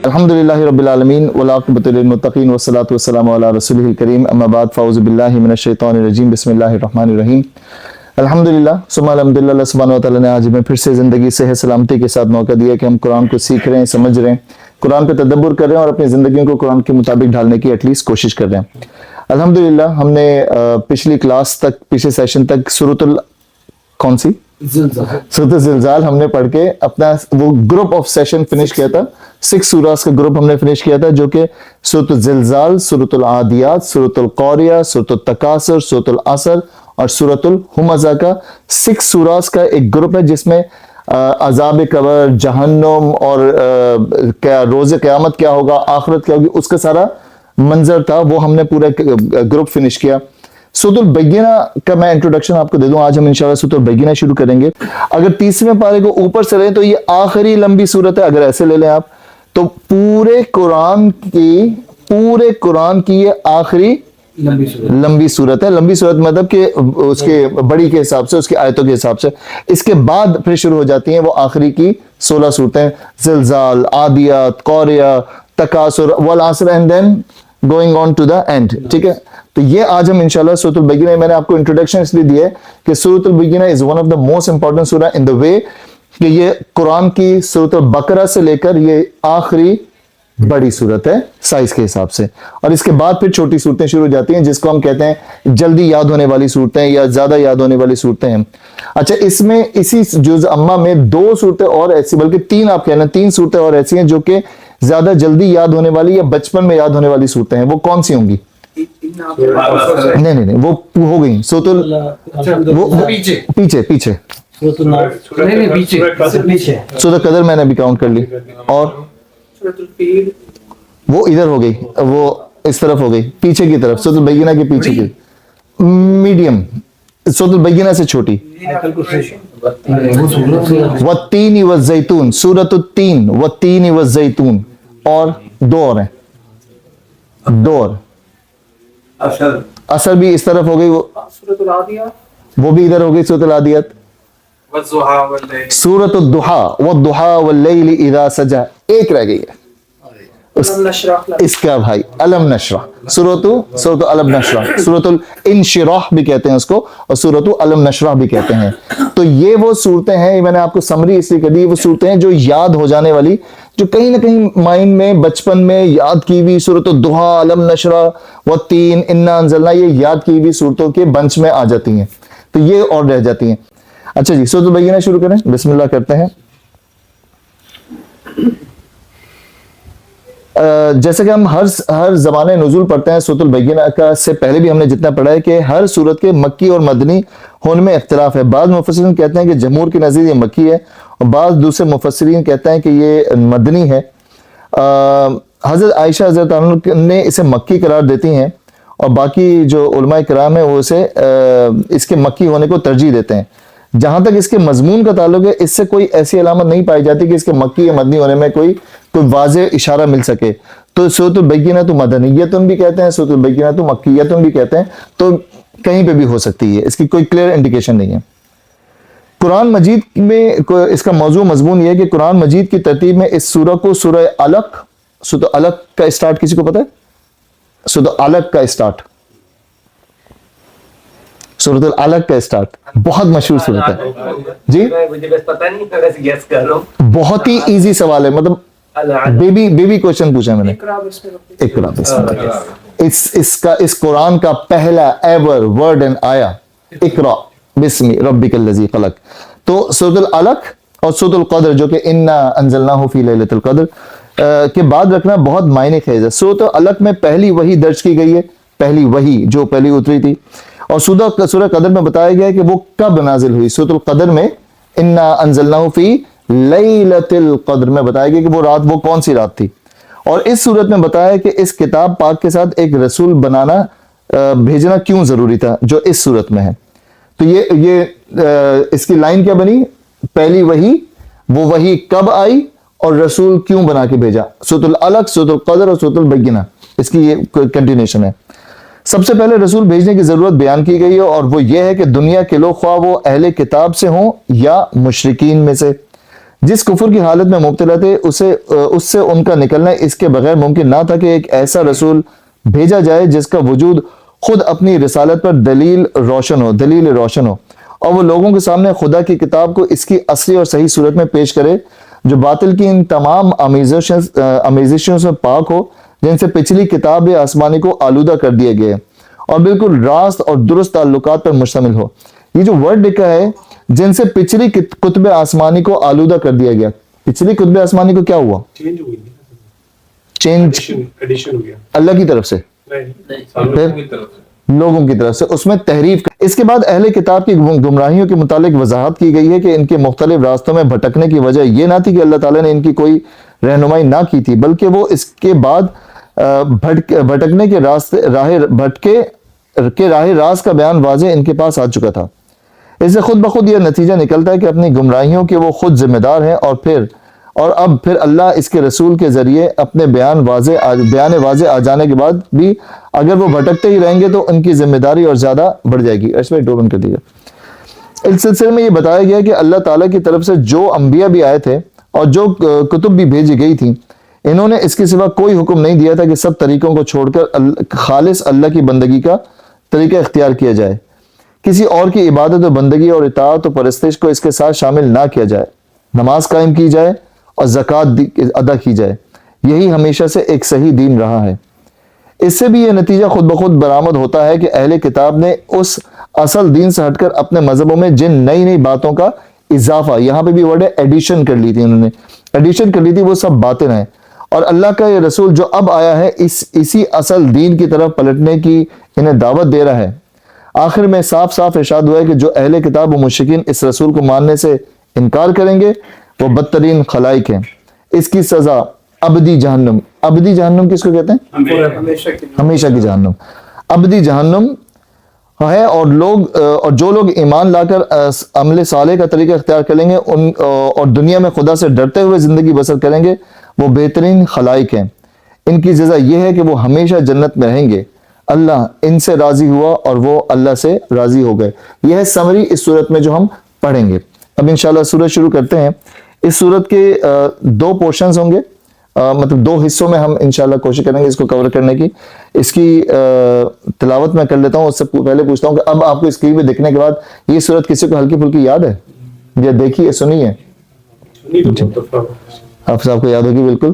الحمدللہ رب العالمین والعاقبۃ للمتقین والصلاۃ والسلام علی رسولہ الکریم اما بعد فاعوذ باللہ من الشیطان الرجیم بسم اللہ الرحمن الرحیم الحمدللہ ثم الحمدللہ اللہ سبحانہ وتعالیٰ نے آج ہمیں پھر سے زندگی صحت سلامتی کے ساتھ موقع دیا کہ ہم قرآن کو سیکھ رہے ہیں، سمجھ رہے ہیں، قرآن پہ تدبر کر رہے ہیں اور اپنی زندگیوں کو قرآن کے مطابق ڈھالنے کی ایٹ لیسٹ کوشش کر رہے ہیں۔ الحمدللہ ہم نے پچھلی کلاس تک، پچھلے سیشن تک سورۃ سورۃ الزلزال ہم نے پڑھ کے اپنا وہ گروپ آف سیشن فنش کیا تھا۔ 6 سوراز کا گروپ ہم نے فنش کیا تھا، جو کہ سورۃ الزلزال، سورۃ العادیات، سورۃ القاریہ، سورۃ التکاثر، سورۃ العصر اور سورۃ الہمزہ کا 6 سوراز کا ایک گروپ ہے، جس میں عذاب قبر، جہنم اور کیا روز قیامت کیا ہوگا، آخرت کیا ہوگی، اس کا سارا منظر تھا۔ وہ ہم نے پورا گروپ فنش کیا۔ سورۃ البینہ کا میں انٹروڈکشن آپ کو دے دوں۔ آج ہم انشاءاللہ سورۃ البینہ شروع کریں گے۔ اگر 30ویں پارے کو اوپر سے لیں تو یہ آخری لمبی سورت ہے۔ اگر ایسے لے لیں آپ تو پورے قرآن کی یہ آخری لمبی صورت ہے۔ لمبی صورت مطلب کہ اس کے بڑی کے حساب سے، اس کی آیتوں کے حساب سے۔ اس کے بعد پھر شروع ہو جاتی ہیں وہ آخری کی 16 صورتیں، زلزال، عادیات، قاریہ، تکاثر والعصر and then going on to the end. ٹھیک ہے، تو یہ آج ہم انشاءاللہ سورۃ البینہ، میں نے آپ کو انٹروڈکشن اس لیے دی ہے کہ سورۃ البینہ is one of the most important سورہ ان دا وے کہ یہ قرآن کی سورۃ البقرہ سے لے کر یہ آخری بڑی صورت ہے سائز کے حساب سے، اور اس کے بعد پھر چھوٹی صورتیں شروع ہو جاتی ہیں، جس کو ہم کہتے ہیں جلدی یاد ہونے والی صورتیں یا زیادہ یاد ہونے والی صورتیں ہیں۔ اچھا، اس میں اسی جز اما میں 2 صورتیں اور ایسی، بلکہ 3 آپ کہنا، 3 صورتیں اور ایسی ہیں جو کہ زیادہ جلدی یاد ہونے والی یا بچپن میں یاد ہونے والی صورتیں ہیں۔ وہ کون سی ہوں گی؟ نہیں، وہ ہو گئی پیچھے سورۃ قدر میں نے بھی کاؤنٹ کر لی، اور وہ ادھر ہو گئی، وہ اس طرف ہو گئی، پیچھے کی طرف، سورۃ البینہ کے پیچھے کی میڈیم، سورۃ البینہ سے چھوٹی، والتین والزیتون، سورۃ التین والتین والزیتون، اور 2 اور ہیں، 2 اور اثر بھی اس طرف ہو گئی، وہ بھی ادھر ہو گئی، سورۃ العادیات، سورۃ الضحیٰ والضحیٰ واللیل اذا سجی، ایک رہ گئی ہے اس کا بھائی، علم نشرح، سورۃ علم نشرح، سورۃ الانشراح بھی کہتے ہیں اس کو، اور سورۃ علم نشرح بھی کہتے ہیں۔ تو یہ وہ صورتیں ہیں، میں نے آپ کو سمری اس لیے کر دی، وہ صورتیں ہیں جو یاد ہو جانے والی، جو کہیں نہ کہیں مائنڈ میں بچپن میں یاد کی ہوئی، سورۃ الضحیٰ، علم نشرح، والتین، انا انزلنا، یہ یاد کی ہوئی صورتوں کے بنچ میں آ جاتی ہیں، تو یہ اور رہ جاتی ہیں۔ اچھا جی، سورۃ البینہ شروع کریں، بسم اللہ کرتے ہیں۔ جیسے کہ ہم ہر زمانے نزول پڑھتے ہیں، سورۃ البینہ کا سے پہلے بھی ہم نے جتنا پڑھا ہے کہ ہر سورت کے مکی اور مدنی ہونے میں اختلاف ہے۔ بعض مفسرین کہتے ہیں کہ جمہور کے نزدیک یہ مکی ہے، اور بعض دوسرے مفسرین کہتے ہیں کہ یہ مدنی ہے۔ حضرت عائشہ حضرت عنہ نے اسے مکی قرار دیتی ہیں، اور باقی جو علماء کرام ہیں وہ اسے اس کے مکی ہونے کو ترجیح دیتے ہیں۔ جہاں تک اس کے مضمون کا تعلق ہے، اس سے کوئی ایسی علامت نہیں پائی جاتی کہ اس کے مکی یا مدنی ہونے میں کوئی واضح اشارہ مل سکے۔ تو سورۃ البینہ تو مدنیتن بھی کہتے ہیں، سورۃ البینہ تو مکیتن بھی کہتے ہیں، تو کہیں پہ بھی ہو سکتی ہے، اس کی کوئی کلیئر انڈیکیشن نہیں ہے۔ قرآن مجید میں اس کا موضوع مضمون یہ ہے کہ قرآن مجید کی ترتیب میں اس سورہ کو سورہ علق، سورۃ علق کا اسٹارٹ کسی کو پتہ ہے؟ سورۃ علق کا اسٹارٹ، سورۃ العلق کا اسٹارٹ بہت مشہور صورت ہے جی، بہت ہی ایزی سوال ہے، مطلب بیبی کوشچن پوچھا میں نے۔ اقرا بسم اللہ، اس قرآن کا پہلا ایور ورڈ اینڈ آیا اقرا بسم ربک الذی خلق۔ تو سورۃ العلق اور سورۃ القدر، جو کہ انا انزلناہ فی لیلۃ القدر کے بعد رکھنا بہت معنی خیز ہے۔ سورۃ العلق میں پہلی وحی درج کی گئی ہے، پہلی وحی جو پہلی اتری تھی، اور سورہ قدر میں بتایا گیا ہے کہ وہ کب نازل ہوئی۔ سورۃ القدر میں انا انزلناہ فی لیلۃ القدر میں بتایا گیا کہ وہ رات، وہ کون سی رات تھی، اور اس صورت میں بتایا کہ اس کتاب پاک کے ساتھ ایک رسول بھیجنا کیوں ضروری تھا جو اس صورت میں ہے۔ تو یہ اس کی لائن کیا بنی؟ پہلی وحی، وہ وحی کب آئی اور رسول کیوں بنا کے بھیجا۔ سورۃ العلق، سورۃ القدر اور سورۃ البینہ، اس کی یہ کنٹینیوشن ہے۔ سب سے پہلے رسول بھیجنے کی ضرورت بیان کی گئی ہے، اور وہ یہ ہے کہ دنیا کے لوگ، خواہ وہ اہل کتاب سے ہوں یا مشرکین میں سے، جس کفر کی حالت میں مبتلا تھے اس سے ان کا نکلنا اس کے بغیر ممکن نہ تھا کہ ایک ایسا رسول بھیجا جائے جس کا وجود خود اپنی رسالت پر دلیل روشن ہو اور وہ لوگوں کے سامنے خدا کی کتاب کو اس کی اصلی اور صحیح صورت میں پیش کرے جو باطل کی ان تمام آمیزشوں سے پاک ہو جن سے پچھلی کتاب آسمانی کو آلودہ کر دیے گئے اور بالکل راست اور درست تعلقات پر مشتمل ہو. یہ جو ورڈ لکھا ہے جن سے پچھلی کتب آسمانی کو آلودہ کر دیا گیا, پچھلی کتب آسمانی کو کیا ہوا؟ چینج ایڈیشن ہو گیا اللہ کی طرف سے, لوگوں کی طرف سے, اس میں تحریف. اس کے بعد اہل کتاب کی گمراہیوں کے متعلق وضاحت کی گئی ہے کہ ان کے مختلف راستوں میں بھٹکنے کی وجہ یہ نہ تھی کہ اللہ تعالیٰ نے ان کی کوئی رہنمائی نہ کی تھی, بلکہ وہ اس کے بعد بھٹکنے کے راہ راست کا بیان واضح ان کے پاس آ چکا تھا. اس سے خود بخود یہ نتیجہ نکلتا ہے کہ اپنی گمراہیوں کے وہ خود ذمہ دار ہیں اور اب پھر اللہ اس کے رسول کے ذریعے اپنے بیان واضح آ جانے کے بعد بھی اگر وہ بھٹکتے ہی رہیں گے تو ان کی ذمہ داری اور زیادہ بڑھ جائے گی. اس میں ڈوبن کر دیا. اس سلسلے میں یہ بتایا گیا کہ اللہ تعالیٰ کی طرف سے جو انبیاء بھی آئے تھے اور جو کتب بھی بھیجی گئی تھی, انہوں نے اس کے سوا کوئی حکم نہیں دیا تھا کہ سب طریقوں کو چھوڑ کر خالص اللہ کی بندگی کا طریقہ اختیار کیا جائے, کسی اور کی عبادت و بندگی اور اطاعت و پرستش کو اس کے ساتھ شامل نہ کیا جائے, نماز قائم کی جائے اور زکوٰۃ ادا کی جائے. یہی ہمیشہ سے ایک صحیح دین رہا ہے. اس سے بھی یہ نتیجہ خود بخود برآمد ہوتا ہے کہ اہل کتاب نے اس اصل دین سے ہٹ کر اپنے مذہبوں میں جن نئی باتوں کا اضافہ, یہاں پہ بھی ورڈ ہے ایڈیشن کر لی تھی, انہوں نے ایڈیشن کر لی تھی, وہ سب باطل ہیں. اور اللہ کا یہ رسول جو اب آیا ہے اسی اصل دین کی طرف پلٹنے کی انہیں دعوت دے رہا ہے. آخر میں صاف ارشاد ہوا ہے کہ جو اہل کتاب و مشرکین اس رسول کو ماننے سے انکار کریں گے وہ بدترین خلائق ہیں. اس کی سزا ابدی جہنم. ابدی جہنم کس کو کہتے ہیں؟ ہمیشہ کی جہنم. ابدی جہنم ہے. اور جو لوگ ایمان لا کر عمل صالح کا طریقہ اختیار کریں گے اور دنیا میں خدا سے ڈرتے ہوئے زندگی بسر کریں گے وہ بہترین خلائق ہیں. ان کی سزا یہ ہے کہ وہ ہمیشہ جنت میں رہیں گے. اللہ ان سے راضی ہوا اور وہ اللہ سے راضی ہو گئے. یہ ہے سمری اس صورت میں جو ہم پڑھیں گے. اب انشاءاللہ سورت شروع کرتے ہیں. اس صورت کے دو پورشنز ہوں گے, مطلب دو حصوں میں ہم انشاءاللہ کوشش کریں گے اس کو کور کرنے کی. اس کی تلاوت میں کر لیتا ہوں. اس سے پہلے پوچھتا ہوں کہ اب آپ کو اسکرین پہ دیکھنے کے بعد یہ صورت کسی کو ہلکی پھلکی یاد ہے یا دیکھی ہے, سنی ہے؟ آپ صاحب کو یاد ہوگی بالکل,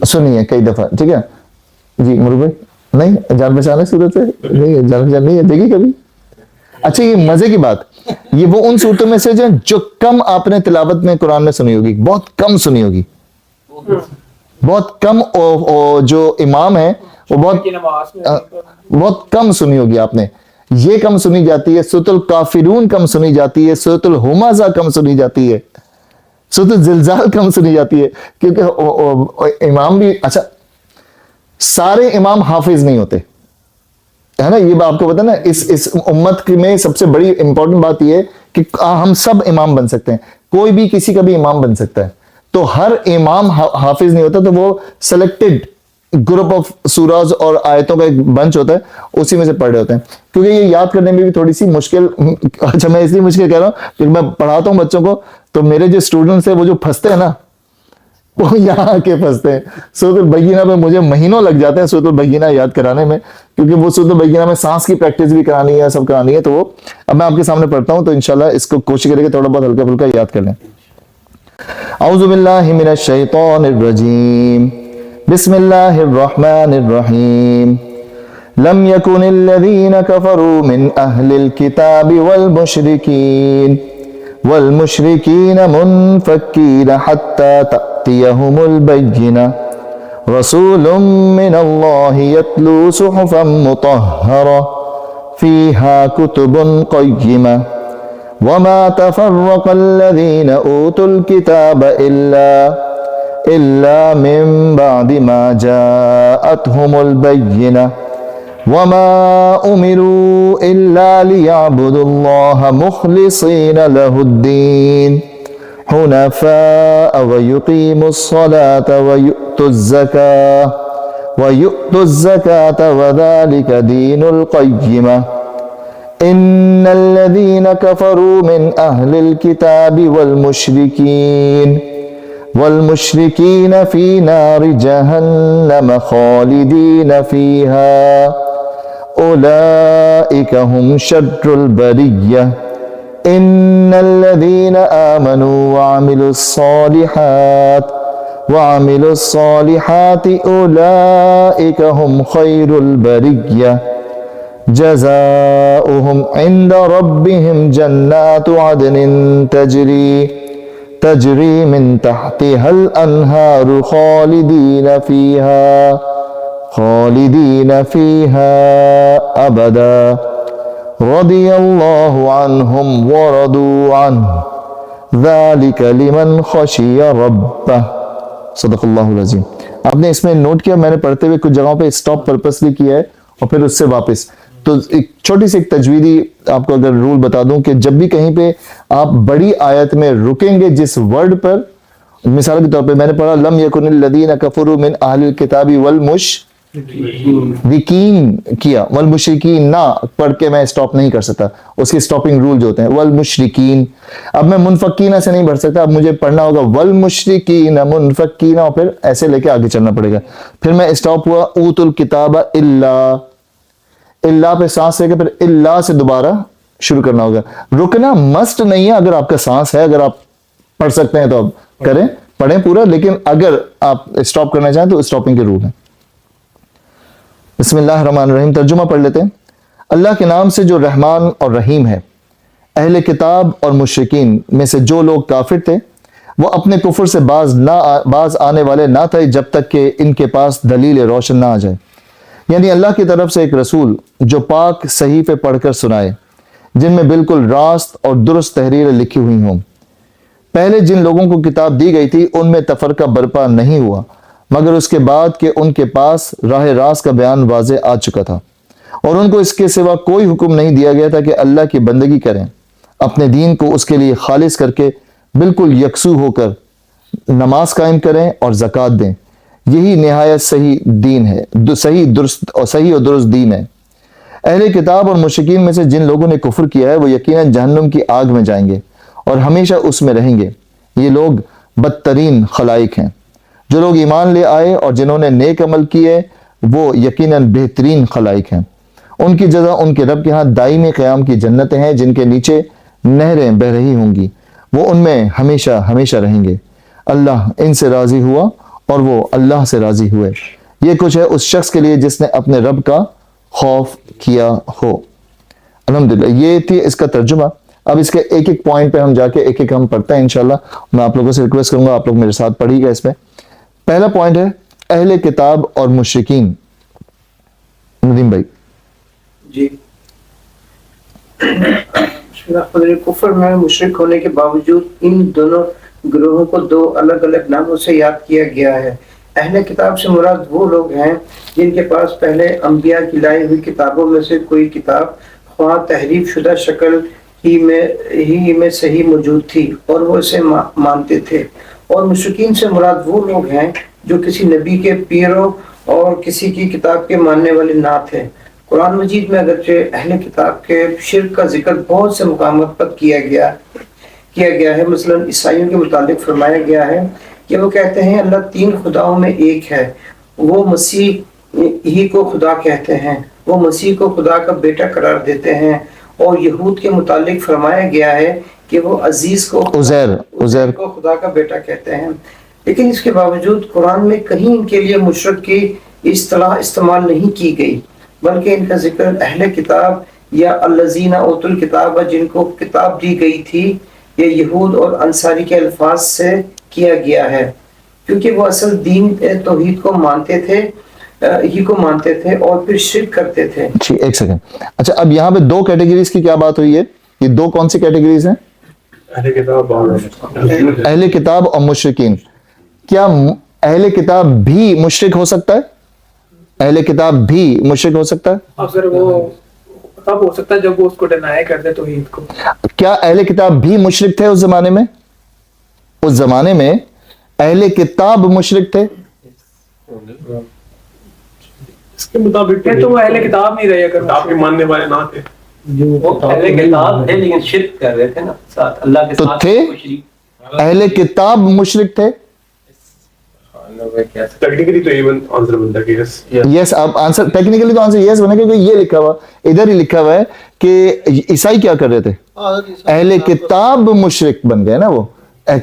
سنی ہے کئی دفعہ. ٹھیک ہے جی مرو بھائی, نہیں جان پہچان ہے صورت سے؟ نہیں جان پہچان نہیں ہے, دیکھی کبھی؟ اچھا یہ مزے کی بات, یہ وہ ان صورتوں میں سے جو کم آپ نے تلاوت میں قرآن میں سنی ہوگی, بہت کم سنی ہوگی, بہت کم. جو امام ہے وہ بہت کم سنی ہوگی آپ نے. یہ کم سنی جاتی ہے, سورۃ الکافرون کم سنی جاتی ہے, سورۃ الہمزہ کم سنی جاتی ہے, سورۃ الزلزال کم سنی جاتی ہے. کیونکہ امام بھی, اچھا سارے امام حافظ نہیں ہوتے ہے نا, یہ آپ کو پتا نا. اس امت میں سب سے بڑی امپورٹنٹ بات یہ ہے کہ ہم سب امام بن سکتے ہیں, کوئی بھی کسی کا بھی امام بن سکتا ہے. تو ہر امام حافظ نہیں ہوتا, تو وہ سلیکٹڈ گروپ آف سوراز اور آیتوں کا ایک بنچ ہوتا ہے, اسی میں سے پڑھ رہے ہوتے ہیں. کیونکہ یہ یاد کرنے میں بھی تھوڑی سی مشکل, اچھا میں اس لیے مشکل کہہ رہا ہوں کیونکہ میں پڑھاتا ہوں بچوں کو, تو میرے جو اسٹوڈنٹس ہیں وہ جو پھنستے ہیں نا, وہ یہاں آ کے پھنستے ہیں. سورۃ البینہ میں مجھے مہینوں لگ جاتے ہیں سورۃ البینہ یاد کرانے میں, کیونکہ وہ سورۃ البینہ میں سانس کی پریکٹس بھی کرانی ہے, سب کرانی ہے. تو وہ اب میں آپ کے سامنے پڑھتا ہوں, تو انشاءاللہ اس کو کوشش کریں کہ تھوڑا بہت ہلکا پھلکا یاد کر لیں. اعوذ باللہ من الشیطان الرجیم, بسم اللہ الرحمن الرحیم. لم يكن الذين كفروا من أهل الكتاب والمشركين منفكين حتى تأتيهم البينة رسول من الله يتلو صحفا مطهرة فيها كتب قيمة وما تفرق الذين أوتوا الكتاب إلا من بعد ما جاءتهم البينة وما أمروا إلا ليعبدوا الله مخلصين له الدين حنفاء ويقيموا الصلاة ويؤتوا الزكاة وذلك دين القيمة. ان الذين كفروا من اهل الكتاب والمشركين في نار جهنم خالدين فيها اولئك هم شر البرية ان الذين آمنوا وعملوا الصالحات اولئك هم خير البرية جزاؤهم عند ربهم جنات عدن تجري من تحتها الأنهار خالدين فيها أبدا رضي الله عنهم ورضوا عنه ذلك لمن خشي ربه صدق اللہ العظیم. آپ نے اس میں نوٹ کیا، میں نے پڑھتے ہوئے کچھ جگہوں پہ اسٹاپ پرپسلی کیا ہے اور پھر اس سے واپس. تو ایک چھوٹی سی ایک تجویدی آپ کو اگر رول بتا دوں کہ جب بھی کہیں پہ آپ بڑی آیت میں رکیں گے جس ورڈ پر، مثال کے طور پہ میں نے پڑھا لم یکن الذین کفروا من اہل الکتاب والمشرکین کیا، والمشرکین نہ پڑھ کے میں اسٹاپ نہیں کر سکتا، اس کے اسٹاپنگ رول جو ہوتے ہیں والمشرکین. اب میں منفقین سے نہیں پڑھ سکتا، اب مجھے پڑھنا ہوگا والمشرکین منفقین اور پھر ایسے لے کے آگے چلنا پڑے گا. پھر میں اسٹاپ ہوا اوت الکتاب اللہ پہ سانس لے کے پھر اللہ سے دوبارہ شروع کرنا ہوگا. رکنا مسٹ نہیں ہے، اگر آپ کا سانس ہے، اگر آپ پڑھ سکتے ہیں تو آپ کریں، پڑھیں پورا، لیکن اگر آپ اسٹاپ کرنا چاہیں تو اسٹاپنگ کے رول ہیں. بسم اللہ الرحمن الرحیم. ترجمہ پڑھ لیتے ہیں. اللہ کے نام سے جو رحمان اور رحیم ہے. اہل کتاب اور مشرکین میں سے جو لوگ کافر تھے وہ اپنے کفر سے باز آنے والے نہ تھے جب تک کہ ان کے پاس دلیل روشن نہ آ جائے، یعنی اللہ کی طرف سے ایک رسول جو پاک صحیفے پڑھ کر سنائے جن میں بالکل راست اور درست تحریریں لکھی ہوئی ہوں. پہلے جن لوگوں کو کتاب دی گئی تھی ان میں تفرقہ برپا نہیں ہوا مگر اس کے بعد کہ ان کے پاس راہ راست کا بیان واضح آ چکا تھا، اور ان کو اس کے سوا کوئی حکم نہیں دیا گیا تھا کہ اللہ کی بندگی کریں، اپنے دین کو اس کے لیے خالص کر کے بالکل یکسو ہو کر نماز قائم کریں اور زکوٰۃ دیں. یہی نہایت صحیح دین ہے، صحیح اور درست دین ہے. اہل کتاب اور مشرکین میں سے جن لوگوں نے کفر کیا ہے وہ یقیناً جہنم کی آگ میں جائیں گے اور ہمیشہ اس میں رہیں گے. یہ لوگ بدترین خلائق ہیں. جو لوگ ایمان لے آئے اور جنہوں نے نیک عمل کیے وہ یقیناً بہترین خلائق ہیں. ان کی جزا ان کے رب کے ہاں دائمی قیام کی جنتیں ہیں جن کے نیچے نہریں بہ رہی ہوں گی، وہ ان میں ہمیشہ ہمیشہ رہیں گے. اللہ ان سے راضی ہوا اور وہ اللہ سے راضی ہوئے. یہ کچھ ہے اس شخص کے لیے جس نے اپنے رب کا خوف کیا ہو. الحمدللہ یہ تھی اس کا ترجمہ. اب اس کے ایک ایک پوائنٹ پہ ہم جا کے ایک ایک ہم پڑھتے ہیں انشاءاللہ. میں آپ لوگوں سے ریکویسٹ کروں گا آپ لوگ میرے ساتھ پڑھیے گا اس میں. پہلا پوائنٹ ہے اہل کتاب اور مشرکین. ندیم بھائی جی. کفر میں مشرک ہونے کے باوجود ان دونوں گروہوں کو دو الگ الگ ناموں سے یاد کیا گیا ہے. اہل کتاب سے مراد وہ لوگ ہیں جن کے پاس پہلے انبیاء کی لائی ہوئی کتابوں میں سے کوئی کتاب خواہ تحریف شدہ شکل ہی میں صحیح موجود تھی اور وہ اسے مانتے تھے. اور مشرکین سے مراد وہ لوگ ہیں جو کسی نبی کے پیرو اور کسی کی کتاب کے ماننے والے نہ تھے. قرآن مجید میں اگرچہ اہل کتاب کے شرک کا ذکر بہت سے مقامات پر کیا گیا ہے. مثلا عیسائیوں کے متعلق فرمایا گیا ہے کہ وہ کہتے ہیں اللہ 3 خداؤں میں ایک ہے. وہ مسیح ہی کو خدا کہتے ہیں، وہ مسیح کو خدا کا بیٹا قرار دیتے ہیں. اور یہود کے متعلق فرمایا گیا ہے کہ وہ عزیز کو عزیر کو خدا کا بیٹا کہتے ہیں. لیکن اس کے باوجود قرآن میں کہیں ان کے لیے مشرک کی اصطلاح استعمال نہیں کی گئی، بلکہ ان کا ذکر اہل کتاب یا الذین اوتوا الکتاب جن کو کتاب دی گئی تھی یا یہود اور انصاری کے الفاظ سے کیا گیا ہے، کیونکہ وہ اصل دین توحید کو مانتے تھے اور پھر شرک کرتے تھے. ایک سیکنڈ. اچھا اب یہاں پہ 2 کیٹیگریز کی کیا بات ہوئی ہے؟ یہ 2 کون سی کیٹیگریز ہیں؟ اہل کتاب اور مشرکین. کیا اہل کتاب بھی مشرک ہو سکتا ہے؟ اہل کتاب بھی مشرک ہو سکتا ہے؟ اگر وہ تب ہو سکتا ہے جب وہ اس کو ڈینائی کر دے توحید کو. کیا اہل کتاب بھی مشرک تھے اس زمانے میں؟ اس زمانے میں اہل کتاب مشرک تھے؟ اس کے مطابق تو وہ اہل کتاب نہیں رہے، اگر کتاب کے ماننے والے نہ تھے. وہ اہل کتاب تھے لیکن شرک کر رہے تھے نا ساتھ اللہ کے تو ساتھ تھے کوئی شریک. اہل کتاب مشرک تھے. ٹیکنیکلی تو ایون آنسر بنتا ہے کہ یس. یس اب آنسر ٹیکنیکلی تو آنسر یس بنے کیونکہ یہ لکھا ہوا ادھر ہی لکھا ہوا ہے کہ عیسائی کیا کر رہے تھے, اہل کتاب مشرک بن گئے نا. وہ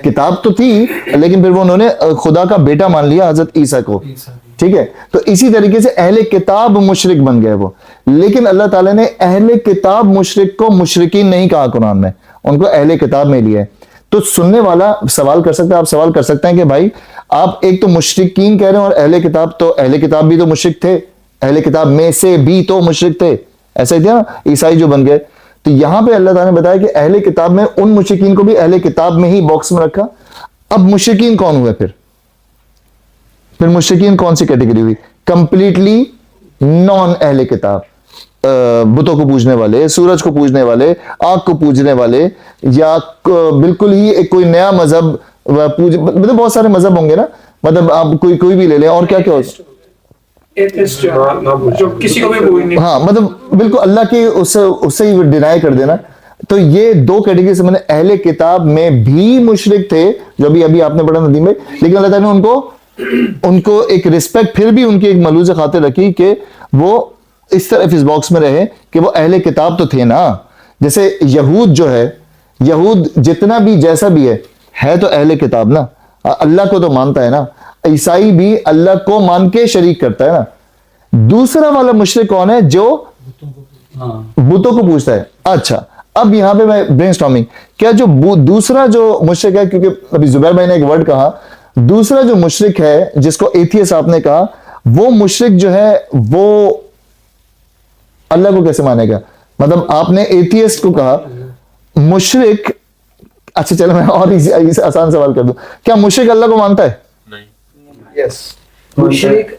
کتاب تو تھی لیکن پھر وہ انہوں نے خدا کا بیٹا مان لیا حضرت عیسیٰ کو, ٹھیک ہے. تو اسی طریقے سے اہل کتاب مشرک بن گئے وہ, لیکن اللہ تعالیٰ نے اہل کتاب مشرک کو مشرکین نہیں کہا قرآن میں, ان کو اہل کتاب میں لیا ہے. تو سننے والا سوال کر سکتا ہے, آپ سوال کر سکتے ہیں کہ بھائی آپ ایک تو مشرکین کہہ رہے ہیں اور اہل کتاب, تو اہل کتاب بھی تو مشرک تھے, اہل کتاب میں سے بھی تو مشرک تھے, ایسا ہی تھا نا عیسائی جو بن گئے. تو یہاں پہ اللہ تعالیٰ نے بتایا کہ اہل کتاب میں ان مشرکین کو بھی اہل کتاب میں ہی باکس میں رکھا. اب مشرکین کون ہوئے پھر مشرکین کون سی کیٹیگری ہوئی؟ کمپلیٹلی نان اہل کتاب, بتوں کو پوجنے والے, سورج کو پوجنے والے, آگ کو پوجنے والے, یا بالکل ہی ایک کوئی نیا مذہب مطلب بہت سارے مذہب ہوں گے نا, مطلب آپ کوئی بھی لے لیں. اور کیا کیا ایتھسٹ جو کسی کو بھی بوئی نہیں, ہاں مطلب بالکل اللہ کی اس سے ہی ڈینائی کر دینا. تو یہ دو کیٹیگری سے میں نے اہل کتاب میں بھی مشرک تھے جو ابھی آپ نے پڑھا ندیم بھائی, لیکن اللہ تعالیٰ نے ان کو ایک رسپیکٹ پھر بھی ان کی ایک ملوز خاطر رکھی کہ وہ اس طرح اس باکس میں رہے کہ وہ اہل کتاب تو تھے نا. جیسے یہود جو ہے, یہود جتنا بھی جیسا بھی ہے تو اہل کتاب نا, اللہ کو تو مانتا ہے نا. عیسائی بھی اللہ کو مان کے شریک کرتا ہے نا. دوسرا والا مشرک کون ہے؟ جو بتوں کو پوچھتا ہے. اچھا اب یہاں پہ میں برین سٹارمنگ, کیا جو دوسرا جو مشرک ہے, کیونکہ ابھی زبیر بھائی نے ایک ورڈ کہا, دوسرا جو مشرک ہے جس کو ایتھیسٹ آپ نے کہا, وہ مشرک جو ہے وہ اللہ کو کیسے مانے گا؟ مطلب آپ نے ایتھیسٹ کو کہا مشرک. اچھا چلو میں اور آسان سوال کر دوں, کیا مشرک اللہ کو مانتا ہے؟ یس مشرک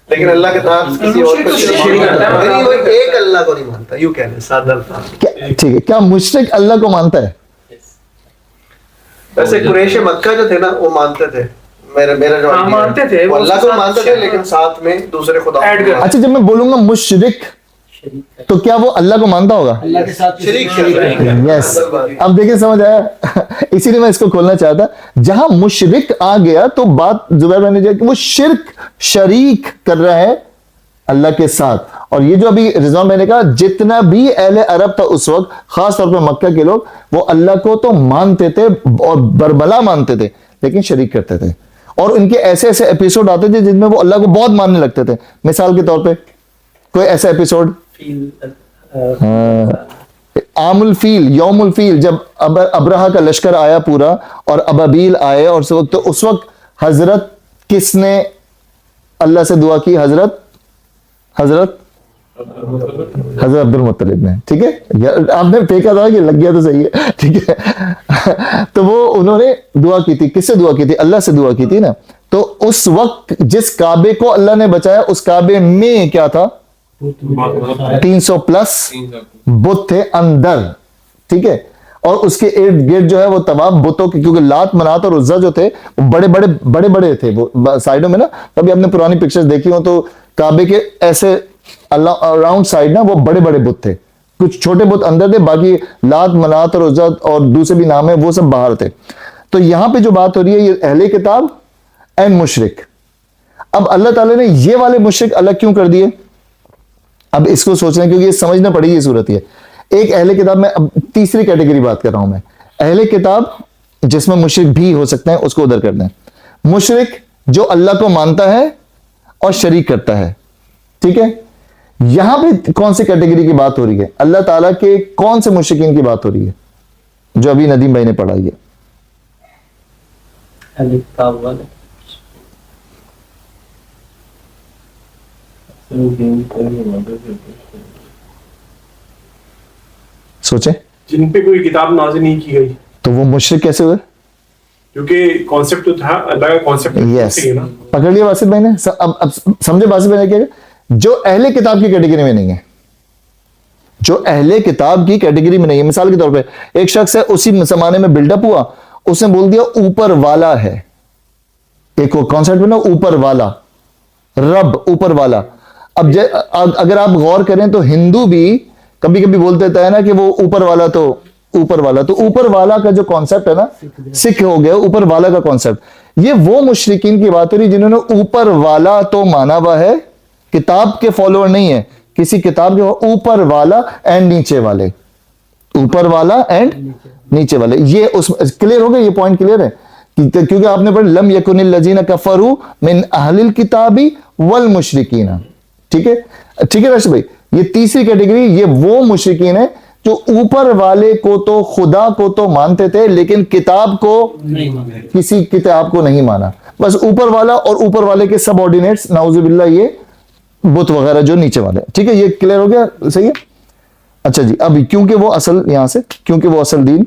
لیکن اللہ کے ساتھ کسی اور کو شریک کرتا ہے, یعنی وہ ایک اللہ کو نہیں مانتا, یوں کہہ لیں سادہ الفاظ. ٹھیک ہے, کیا مشرک اللہ کو مانتا ہے؟ ویسے قریش مکہ جو تھے نا وہ مانتے تھے, میرا جو ہاں مانتے تھے, وہ اللہ کو مانتے تھے لیکن ساتھ میں دوسرے خدا ایڈ کر. اچھا جب میں بولوں گا مشرک تو کیا وہ اللہ کو مانتا ہوگا؟ اللہ کے ساتھ شریک یس. اب دیکھیں سمجھ آیا, اسی لیے میں اس کو کھولنا چاہتا. جہاں مشرک آ گیا تو بات زبیر بھائی نے جو کہ وہ شریک کر رہا ہے اللہ کے ساتھ. اور یہ جو ابھی رضوان بھائی نے کہا جتنا بھی اہل عرب تھا اس وقت, خاص طور پہ مکہ کے لوگ, وہ اللہ کو تو مانتے تھے اور بربلا مانتے تھے لیکن شریک کرتے تھے. اور ان کے ایسے ایسے ایپیسوڈ آتے تھے جن میں وہ اللہ کو بہت ماننے لگتے تھے. مثال کے طور پہ کوئی ایسا ایپیسوڈ, عام الفیل, یوم الفیل, جب ابرہہ کا لشکر آیا پورا اور ابابیل آئے, اور تو اس وقت حضرت کس نے اللہ سے دعا کی؟ حضرت عبد المطلب نے. ٹھیک ہے, آپ نے پھینکا تھا کہ لگ گیا تو صحیح ہے, ٹھیک ہے. تو وہ انہوں نے دعا کی تھی, کس سے دعا کی تھی؟ اللہ سے دعا کی تھی نا. تو اس وقت جس کعبے کو اللہ نے بچایا, اس کعبے میں کیا تھا؟ 300 پلس بت تھے اندر, ٹھیک ہے. اور اس کے ارد گرد جو ہے وہ طواف بتوں کے, کیونکہ لات منات اور عزا جو تھے وہ بڑے تھے وہ سائڈوں میں نا. کبھی آپ نے پرانی پکچرز دیکھی ہوں تو کعبے کے ایسے اللہ اراؤنڈ سائڈ نا وہ بڑے بت تھے, کچھ چھوٹے بت اندر تھے, باقی لات منات اور عزا اور دوسرے بھی نام ہے وہ سب باہر تھے. تو یہاں پہ جو بات ہو رہی ہے یہ اہل کتاب اینڈ مشرک. اب اللہ تعالیٰ نے یہ والے مشرک الگ کیوں کر دیے؟ اب اس کو سوچنا کیونکہ یہ سمجھنا پڑے گی, یہ صورت ہے. ایک اہل کتاب میں, اب تیسری کیٹیگری بات کر رہا ہوں میں, اہل کتاب جس میں مشرک بھی ہو سکتے ہیں, اس کو ادھر کر دیں. مشرک جو اللہ کو مانتا ہے اور شریک کرتا ہے, ٹھیک ہے. یہاں پہ کون سی کیٹیگری کی بات ہو رہی ہے؟ اللہ تعالیٰ کے کون سے مشرکین کی بات ہو رہی ہے جو ابھی ندیم بھائی نے پڑھائی ہے؟ سوچیں, جن پہ کوئی کتاب نازل نہیں کی گئی تو وہ مشرک کیسے ہوئے؟ کیونکہ کانسیپٹ تو تھا اللہ کا کانسیپٹ. یس, پکڑ لیا باسط بھائی نے. اب سمجھے باسط بھائی نے کیا, جو اہل کتاب کی کیٹیگری میں نہیں ہے, جو اہل کتاب کی کیٹیگری میں نہیں ہے. مثال کے طور پہ ایک شخص ہے, اسی زمانے میں بلڈ اپ ہوا, اس نے بول دیا اوپر والا ہے. ایک کانسیپٹ نا اوپر والا, رب اوپر والا. اب اگر آپ غور کریں تو ہندو بھی کبھی کبھی بولتے تھے نا کہ وہ اوپر والا تو اوپر والا کا جو کانسیپٹ ہے نا سکھ ہو گیا اوپر والا کا کانسیپٹ. یہ وہ مشرکین کی بات ہو رہی جنہوں نے اوپر والا تو مانا ہوا ہے, کتاب کے فالوور نہیں ہے, کسی کتاب کے اوپر والا اینڈ نیچے والے, اوپر والا اینڈ نیچے والے. یہ اس کلیئر ہو گیا, یہ پوائنٹ کلیئر ہے کیونکہ آپ نے پڑھا لم یکن الذین کفروا من اہل الکتاب والمشرکین. ٹھیک ہے راشد بھائی, یہ تیسری کیٹیگری, یہ وہ مشرکین ہیں جو اوپر والے کو تو خدا کو تو مانتے تھے لیکن کتاب کو کسی کتاب کو نہیں مانا, بس اوپر والا اور اوپر والے کے سب آرڈینیٹس نعوذ باللہ یہ بت وغیرہ جو نیچے والے. ٹھیک ہے, یہ کلیئر ہو گیا, صحیح ہے. اچھا جی, ابھی کیونکہ وہ اصل یہاں سے کیونکہ وہ اصل دین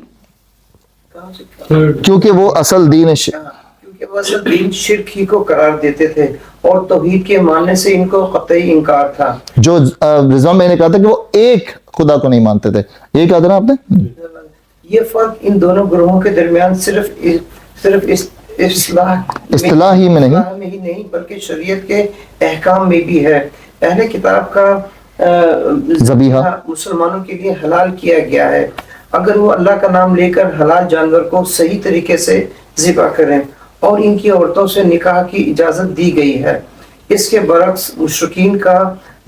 کیونکہ وہ اصل دین شرک ہی کو قرار دیتے تھے اور توحید کے ماننے سے ان کو قطعی انکار تھا. جو رضوان میں نے کہا تھا کہ وہ ایک خدا کو نہیں مانتے تھے, یہ کہا تھا نا آپ نے. یہ فرق ان دونوں گروہوں کے درمیان صرف اصطلاحی میں نہیں ہی نہیں بلکہ شریعت کے احکام میں بھی ہے. اہل کتاب کا ذبیحہ مسلمانوں کے لیے حلال کیا گیا ہے اگر وہ اللہ کا نام لے کر حلال جانور کو صحیح طریقے سے ذبح کریں, اور ان کی عورتوں سے نکاح کی اجازت دی گئی ہے. اس کے برعکس مشرکین کا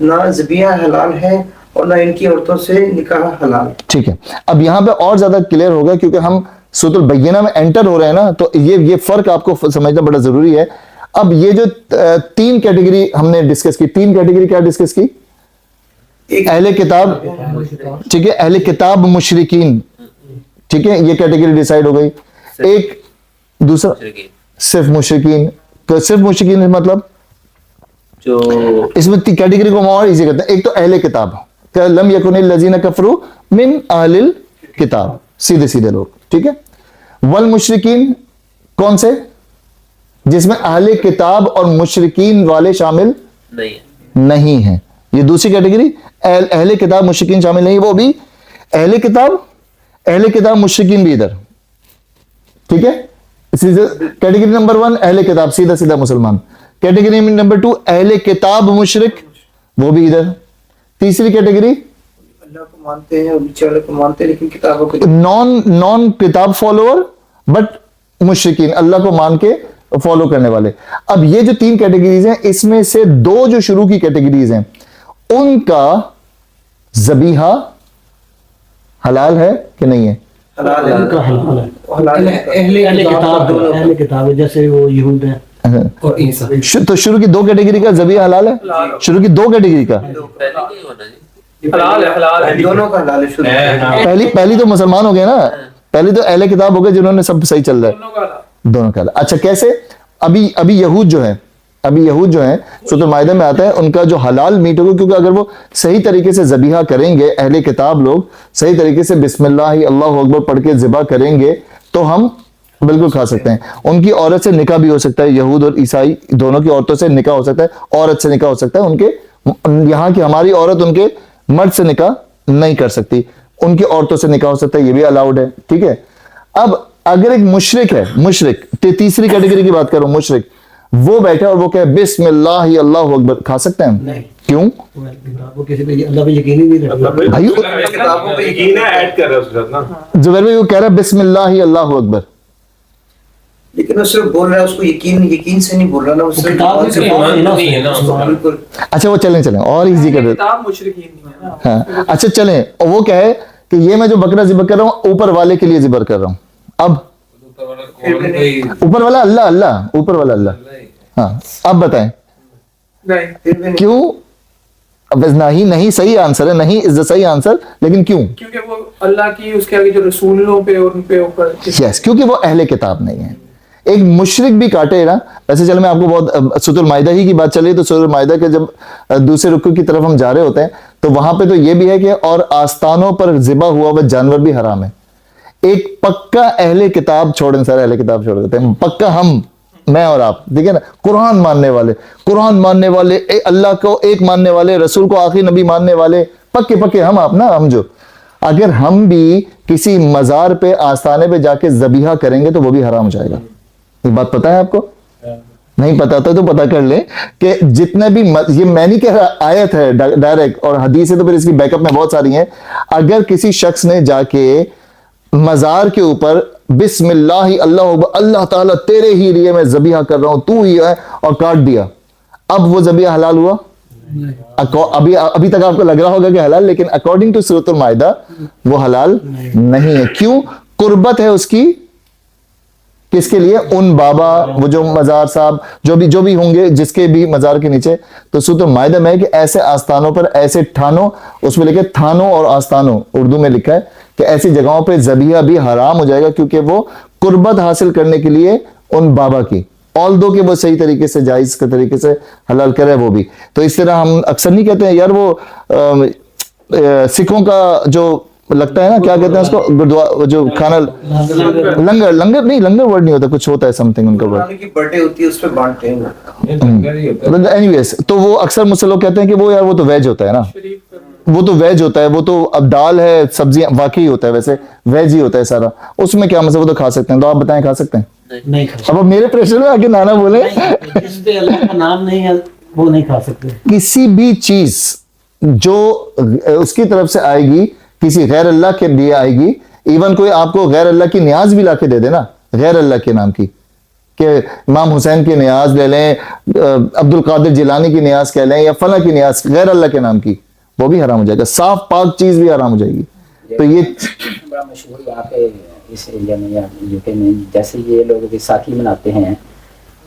نہ ذبیحہ حلال ہے اور نہ ان کی عورتوں سے نکاح حلال. ٹھیک ہے, اب یہاں پہ اور زیادہ کلیئر ہوگا کیونکہ ہم سورۃ البینہ میں انٹر ہو رہے ہیں نا, تو یہ فرق آپ کو سمجھنا بڑا ضروری ہے. اب یہ جو تین کیٹیگری ہم نے ڈسکس کی, تین کیٹیگری کیا ڈسکس کی؟ اہل کتاب, ٹھیک ہے, اہل کتاب مشرکین, ٹھیک ہے, یہ کیٹیگری ڈیسائیڈ ہو گئی. ایک دوسرا صرف مشرکین, صرف مشرکین مطلب جو اس میں کیٹیگری کو ہم اور ایزی کرتے ہیں. ایک تو اہل کتاب, لم یکن الذین کفروا من اہل الکتاب, سیدھے سیدھے لوگ, ٹھیک ہے. والمشرکین کون سے؟ جس میں اہل کتاب اور مشرکین والے شامل نہیں ہیں. یہ دوسری کیٹیگری, اہل کتاب مشرکین شامل نہیں, وہ بھی اہل کتاب مشرکین بھی ادھر, ٹھیک ہے. کیٹیگری نمبر 1 اہل کتاب سیدھا سیدھا مسلمان, کیٹیگری نمبر 2 اہل کتاب مشرک وہ بھی ادھر. تیسری کیٹیگری اللہ کو مانتے ہیں اور نیچے والے کو مانتے ہیں لیکن کتابوں کو نان کتاب فالوور بٹ مشرکین, اللہ کو مان کے فالو کرنے والے. اب یہ جو تین کیٹیگریز ہیں اس میں سے دو جو شروع کی کیٹیگریز ہیں ان کا ذبیحہ حلال ہے کہ نہیں ہے؟ اہل کتاب جیسے وہ یہود ہیں اور عیسیٰ, تو شروع کی دو کیٹیگری کا ذبیحہ حلال ہے, شروع کی دو کیٹیگری کا حلال ہے, دونوں کا حلال ہے. پہلی تو مسلمان ہو گئے نا, پہلی تو اہل کتاب ہو گئے جنہوں نے سب صحیح چل رہا ہے, دونوں کا. اچھا کیسے؟ ابھی یہود جو ہیں سورۃ المائدہ میں آتا ہے ان کا جو حلال میٹ ہوگا, کیونکہ اگر وہ صحیح طریقے سے ذبیحہ کریں گے, اہل کتاب لوگ صحیح طریقے سے بسم اللہ اللہ اکبر پڑھ کے ذبح کریں گے تو ہم بالکل کھا سکتے ہیں. ان کی عورت سے نکاح بھی ہو سکتا ہے, یہود اور عیسائی دونوں کی عورتوں سے نکاح ہو سکتا ہے, عورت سے نکاح ہو سکتا ہے. ان کے یہاں کی ہماری عورت ان کے مرد سے نکاح نہیں کر سکتی, ان کی عورتوں سے نکاح ہو سکتا ہے, یہ بھی الاؤڈ ہے, ٹھیک ہے. اب اگر ایک مشرک ہے, تیسری کیٹیگری کی بات کروں, مشرک وہ بیٹھا اور وہ کہے بسم اللہ اللہ اکبر, کھا سکتے ہیں ہم؟ کیوں؟ وہ کسی پہ اللہ پہ یقین ہی نہیں رکھتا. بھائی کتابوں پہ یقین ہے ایڈ کر رہا ہے اس کے ساتھ نا. زبیر بھائی وہ کہہ رہا ہے بسم اللہ اللہ اکبر, لیکن وہ صرف بول رہا ہے, اس کو یقین سے نہیں بول رہا نا, اس سے اچھا وہ چلیں اور ایزی کر دیتے. کتاب مشرکین نہیں ہے نا. ہاں اچھا چلیں, وہ کہے کہ یہ میں جو بکرا ذبح کر رہا ہوں اوپر والے کے لیے ذبح کر رہا ہوں. اب اوپر والا اللہ, اوپر والا اللہ, ہاں اب بتائیں نہیں, کیوں؟ اب نہیں صحیح آنسر ہے, نہیں از دا صحیح آنسر, لیکن کیوں؟ کیونکہ وہ اللہ کی اس کے آگے جو رسولوں پہ اور ان پہ اوپر یس, کیونکہ وہ اہل کتاب نہیں ہے. ایک مشرک بھی کاٹے نا, ویسے چل میں آپ کو بہت سورۃ المائدہ ہی کی بات چل رہی ہے, تو سورۃ المائدہ کے جب دوسرے رکوع کی طرف ہم جا رہے ہوتے ہیں تو وہاں پہ تو یہ بھی ہے کہ اور آستانوں پر ذبح ہوا ہوا جانور بھی حرام ہے. ایک پکا اہل کتاب چھوڑیں, سارے اہل کتاب چھوڑ دیتے ہیں, پکا ہم, میں اور آپ, ٹھیک ہے نا, قرآن ماننے والے اللہ کو ایک ماننے والے, رسول کو آخری نبی ماننے والے, پکے ہم آپ نا, ہم جو اگر ہم بھی کسی مزار پہ آستانے پہ جا کے ذبیحہ کریں گے تو وہ بھی حرام ہو جائے گا. یہ بات پتہ ہے آپ کو؟ نہیں پتا تھا تو پتا کر لیں کہ جتنے بھی یہ میں نہیں کہہ رہا آیت ہے ڈائریکٹ اور حدیث ہے تو پھر اس کی بیک اپ میں بہت ساری ہیں. اگر کسی شخص نے جا کے مزار کے اوپر بسم اللہ اللہ اکبر اللہ تعالیٰ تیرے ہی لیے میں ذبیحہ کر رہا ہوں تو ہی ہے اور کاٹ دیا, اب وہ ذبیحہ حلال ہوا؟ ابھی تک آپ کو لگ رہا ہوگا کہ حلال, لیکن اکارڈنگ ٹو سورۃ المائدہ وہ حلال نہیں ہے. کیوں؟ قربت ہے اس کی کس کے لیے؟ ان بابا وہ جو مزار صاحب جو بھی ہوں گے جس کے بھی مزار کے نیچے. تو سورۃ المائدہ میں ہے کہ ایسے آستانوں پر ایسے ٹھانوں, اس میں لکھے تھانوں اور آستانوں اردو میں لکھا ہے کہ ایسی جگہوں پہ ذبیحہ بھی حرام ہو جائے گا کیونکہ وہ قربت حاصل کرنے کے لیے ان بابا کی, although کہ وہ صحیح طریقے سے جائز کے طریقے سے حلال کرے وہ بھی. تو اس طرح ہم اکثر نہیں کہتے ہیں یار وہ سکھوں کا جو لگتا ہے نا کیا کہتے ہیں اس کو گردوارا جو کھانا لنگر نہیں لنگر ورڈ نہیں ہوتا کچھ ہوتا ہے سم تھنگ ان کا ورڈ کی برتھڈے ہوتی ہے اس پہ بانٹتے ہیں. اینی ویز تو وہ اکثر مجھ سے لوگ کہتے ہیں کہ وہ یار وہ تو ویج ہوتا ہے نا, وہ تو ویج ہوتا ہے, وہ تو اب دال ہے سبزیاں واقعی ہوتا ہے ویسے ویج ہی ہوتا ہے سارا, اس میں کیا مطلب وہ تو کھا سکتے ہیں. تو آپ بتائیں کھا سکتے ہیں؟ نہیں اب میرے پریشر میں آگے نانا بولے جس پہ اللہ کا نام نہیں ہے وہ نہیں کھا سکتے. کسی بھی چیز جو اس کی طرف سے آئے گی کسی غیر اللہ کے لیے آئے گی, ایون کوئی آپ کو غیر اللہ کی نیاز بھی لا کے دے دے نا غیر اللہ کے نام کی, کہ امام حسین کی نیاز لے لیں, عبد القادر جیلانی کی نیاز کہہ لیں یا فلاں کی نیاز غیر اللہ کے نام کی, وہ بھی حرام ہو جائے گا. صاف پاک چیز بھی حرام ہو جائے گی. تو یہ بڑا مشہور بات ہے اس ایریا میں یا یو کے میں, جیسے یہ لوگ بیساکھی مناتے ہیں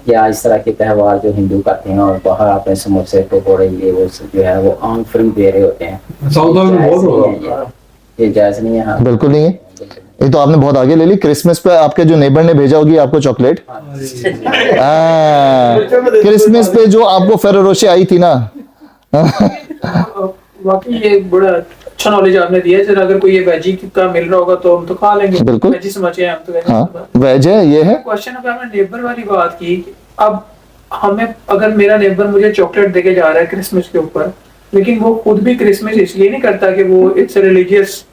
یا اس طرح کے تہوار جو ہندو کرتے ہیں اور باہر اپنے سموسے پکوڑے یہ وہ جو ہے وہ عام فری دے رہے ہوتے ہیں, یہ جائز نہیں ہے. بالکل نہیں ہے. یہ تو آپ نے بہت آگے لے لی. کرسمس پہ آپ کے جو نیبر نے بھیجا ہوگی آپ کو چاکلیٹ, کرسمس پہ جو آپ کو فیرو روشے آئی تھی نا, واقعی یہ بڑا اچھا نالج آپ نے دیا ہے. اگر کوئی یہ ویجی کا مل رہا ہوگا تو ہم تو کھا لیں گے, بالکل ویجی سمجھے ہم تو ہاں ویج ہے. یہ ہے کوشچن اب ہم نے نیبر والی بات کی کہ اب ہمیں اگر میرا نیبر مجھے چاکلیٹ دے کے جا رہا ہے کرسمس کے اوپر, لیکن وہ خود بھی کرسمس اس لیے نہیں کرتا کہ وہ اٹس ریلیجیس,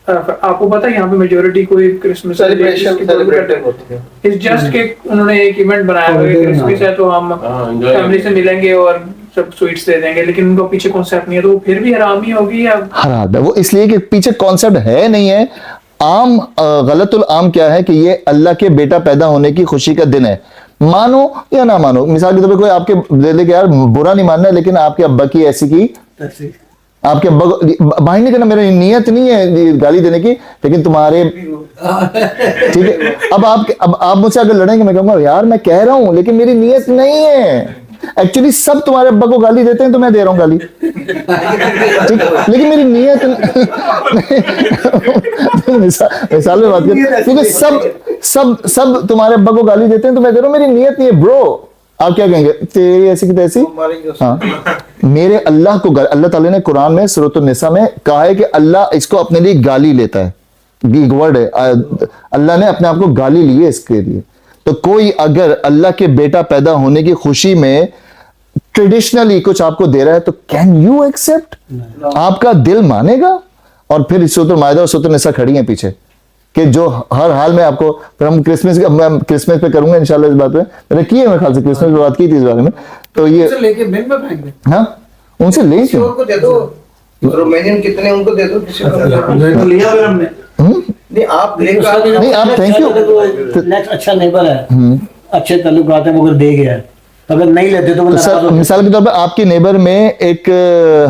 آپ کو پتا ہے یہاں پہ میجورٹی کوئی کرسمس سیلیبریشن ہوتی ہے, اٹس جسٹ کہ انہوں نے ایک ایونٹ بنایا ہوا ہے کرسمس ہے تو ہم فیملی سے ملیں گے اور سب سویٹس دے دیں گے, لیکن ان کو پیچھے کانسیپٹ نہیں ہے, تو وہ پھر بھی حرام ہی ہوگی یا حرام ہے. وہ اس لیے کہ پیچھے کانسیپٹ ہے نہیں ہے. عام غلط العام کیا ہے کہ یہ اللہ کے بیٹا پیدا ہونے کی خوشی کا دن ہے, مانو یا نہ مانو. مثال کے طور پہ کوئی آپ کے دے کہ یار برا نہیں ماننا ہے لیکن آپ کے ابا کی ایسی کی, آپ کے ابا بھائی نے کہنا میری نیت نہیں ہے گالی دینے کی لیکن تمہارے ٹھیک ہے. اب آپ مجھ سے اگر لڑیں گے میں کہوں گا یار میں کہہ رہا ہوں لیکن میری نیت نہیں ہے. ایکچولی سب تمہارے ابا کو گالی دیتے ہیں تو میں دے رہا ہوں گالی, ٹھیک ہے, لیکن میری نیت مثال میں بات کر کیونکہ سب تمہارے ابا کو گالی دیتے ہیں تو میں دے رہا ہوں, میری نیت نہیں ہے. برو آپ کیا کہیں گے تیری ایسی کی تیسی. ہاں میرے اللہ کو اللہ تعالیٰ نے قرآن میں سورۃ النساء میں کہا ہے کہ اللہ اس کو اپنے لیے گالی لیتا ہے, یہ ورڈ ہے, اللہ نے اپنے آپ کو گالی لی ہے اس کے لیے. تو کوئی اگر اللہ کے بیٹا پیدا ہونے کی خوشی میں ٹریڈیشنلی کچھ آپ کو دے رہا ہے تو کین یو ایکسپٹ؟ آپ کا دل مانے گا؟ اور پھر سورۃ المائدہ اور سورۃ النساء کھڑی ہیں پیچھے کہ جو ہر حال میں آپ کو, پھر ہم کرسمس پہ کروں گا انشاءاللہ اس بات پہ, میں نے کی ہے, میرے خیال سے کرسمس پہ بات کی تھی اس بارے میں. تو یہ لے کے بن میں پھینک دیں, ہاں ان سے لے کے کو دے دو, رومینین کتنے ان کو دے دو, کسی کو لیا پھر ہم نے نہیں آپ لے کر نہیں آپ تھینک یو. نیکسٹ اچھا نیبر ہے, اچھے تعلقات ہیں مگر دے گیا ہے, اگر نہیں لیتے تو سر مثال کے طور پہ آپ کے نیبر میں ایک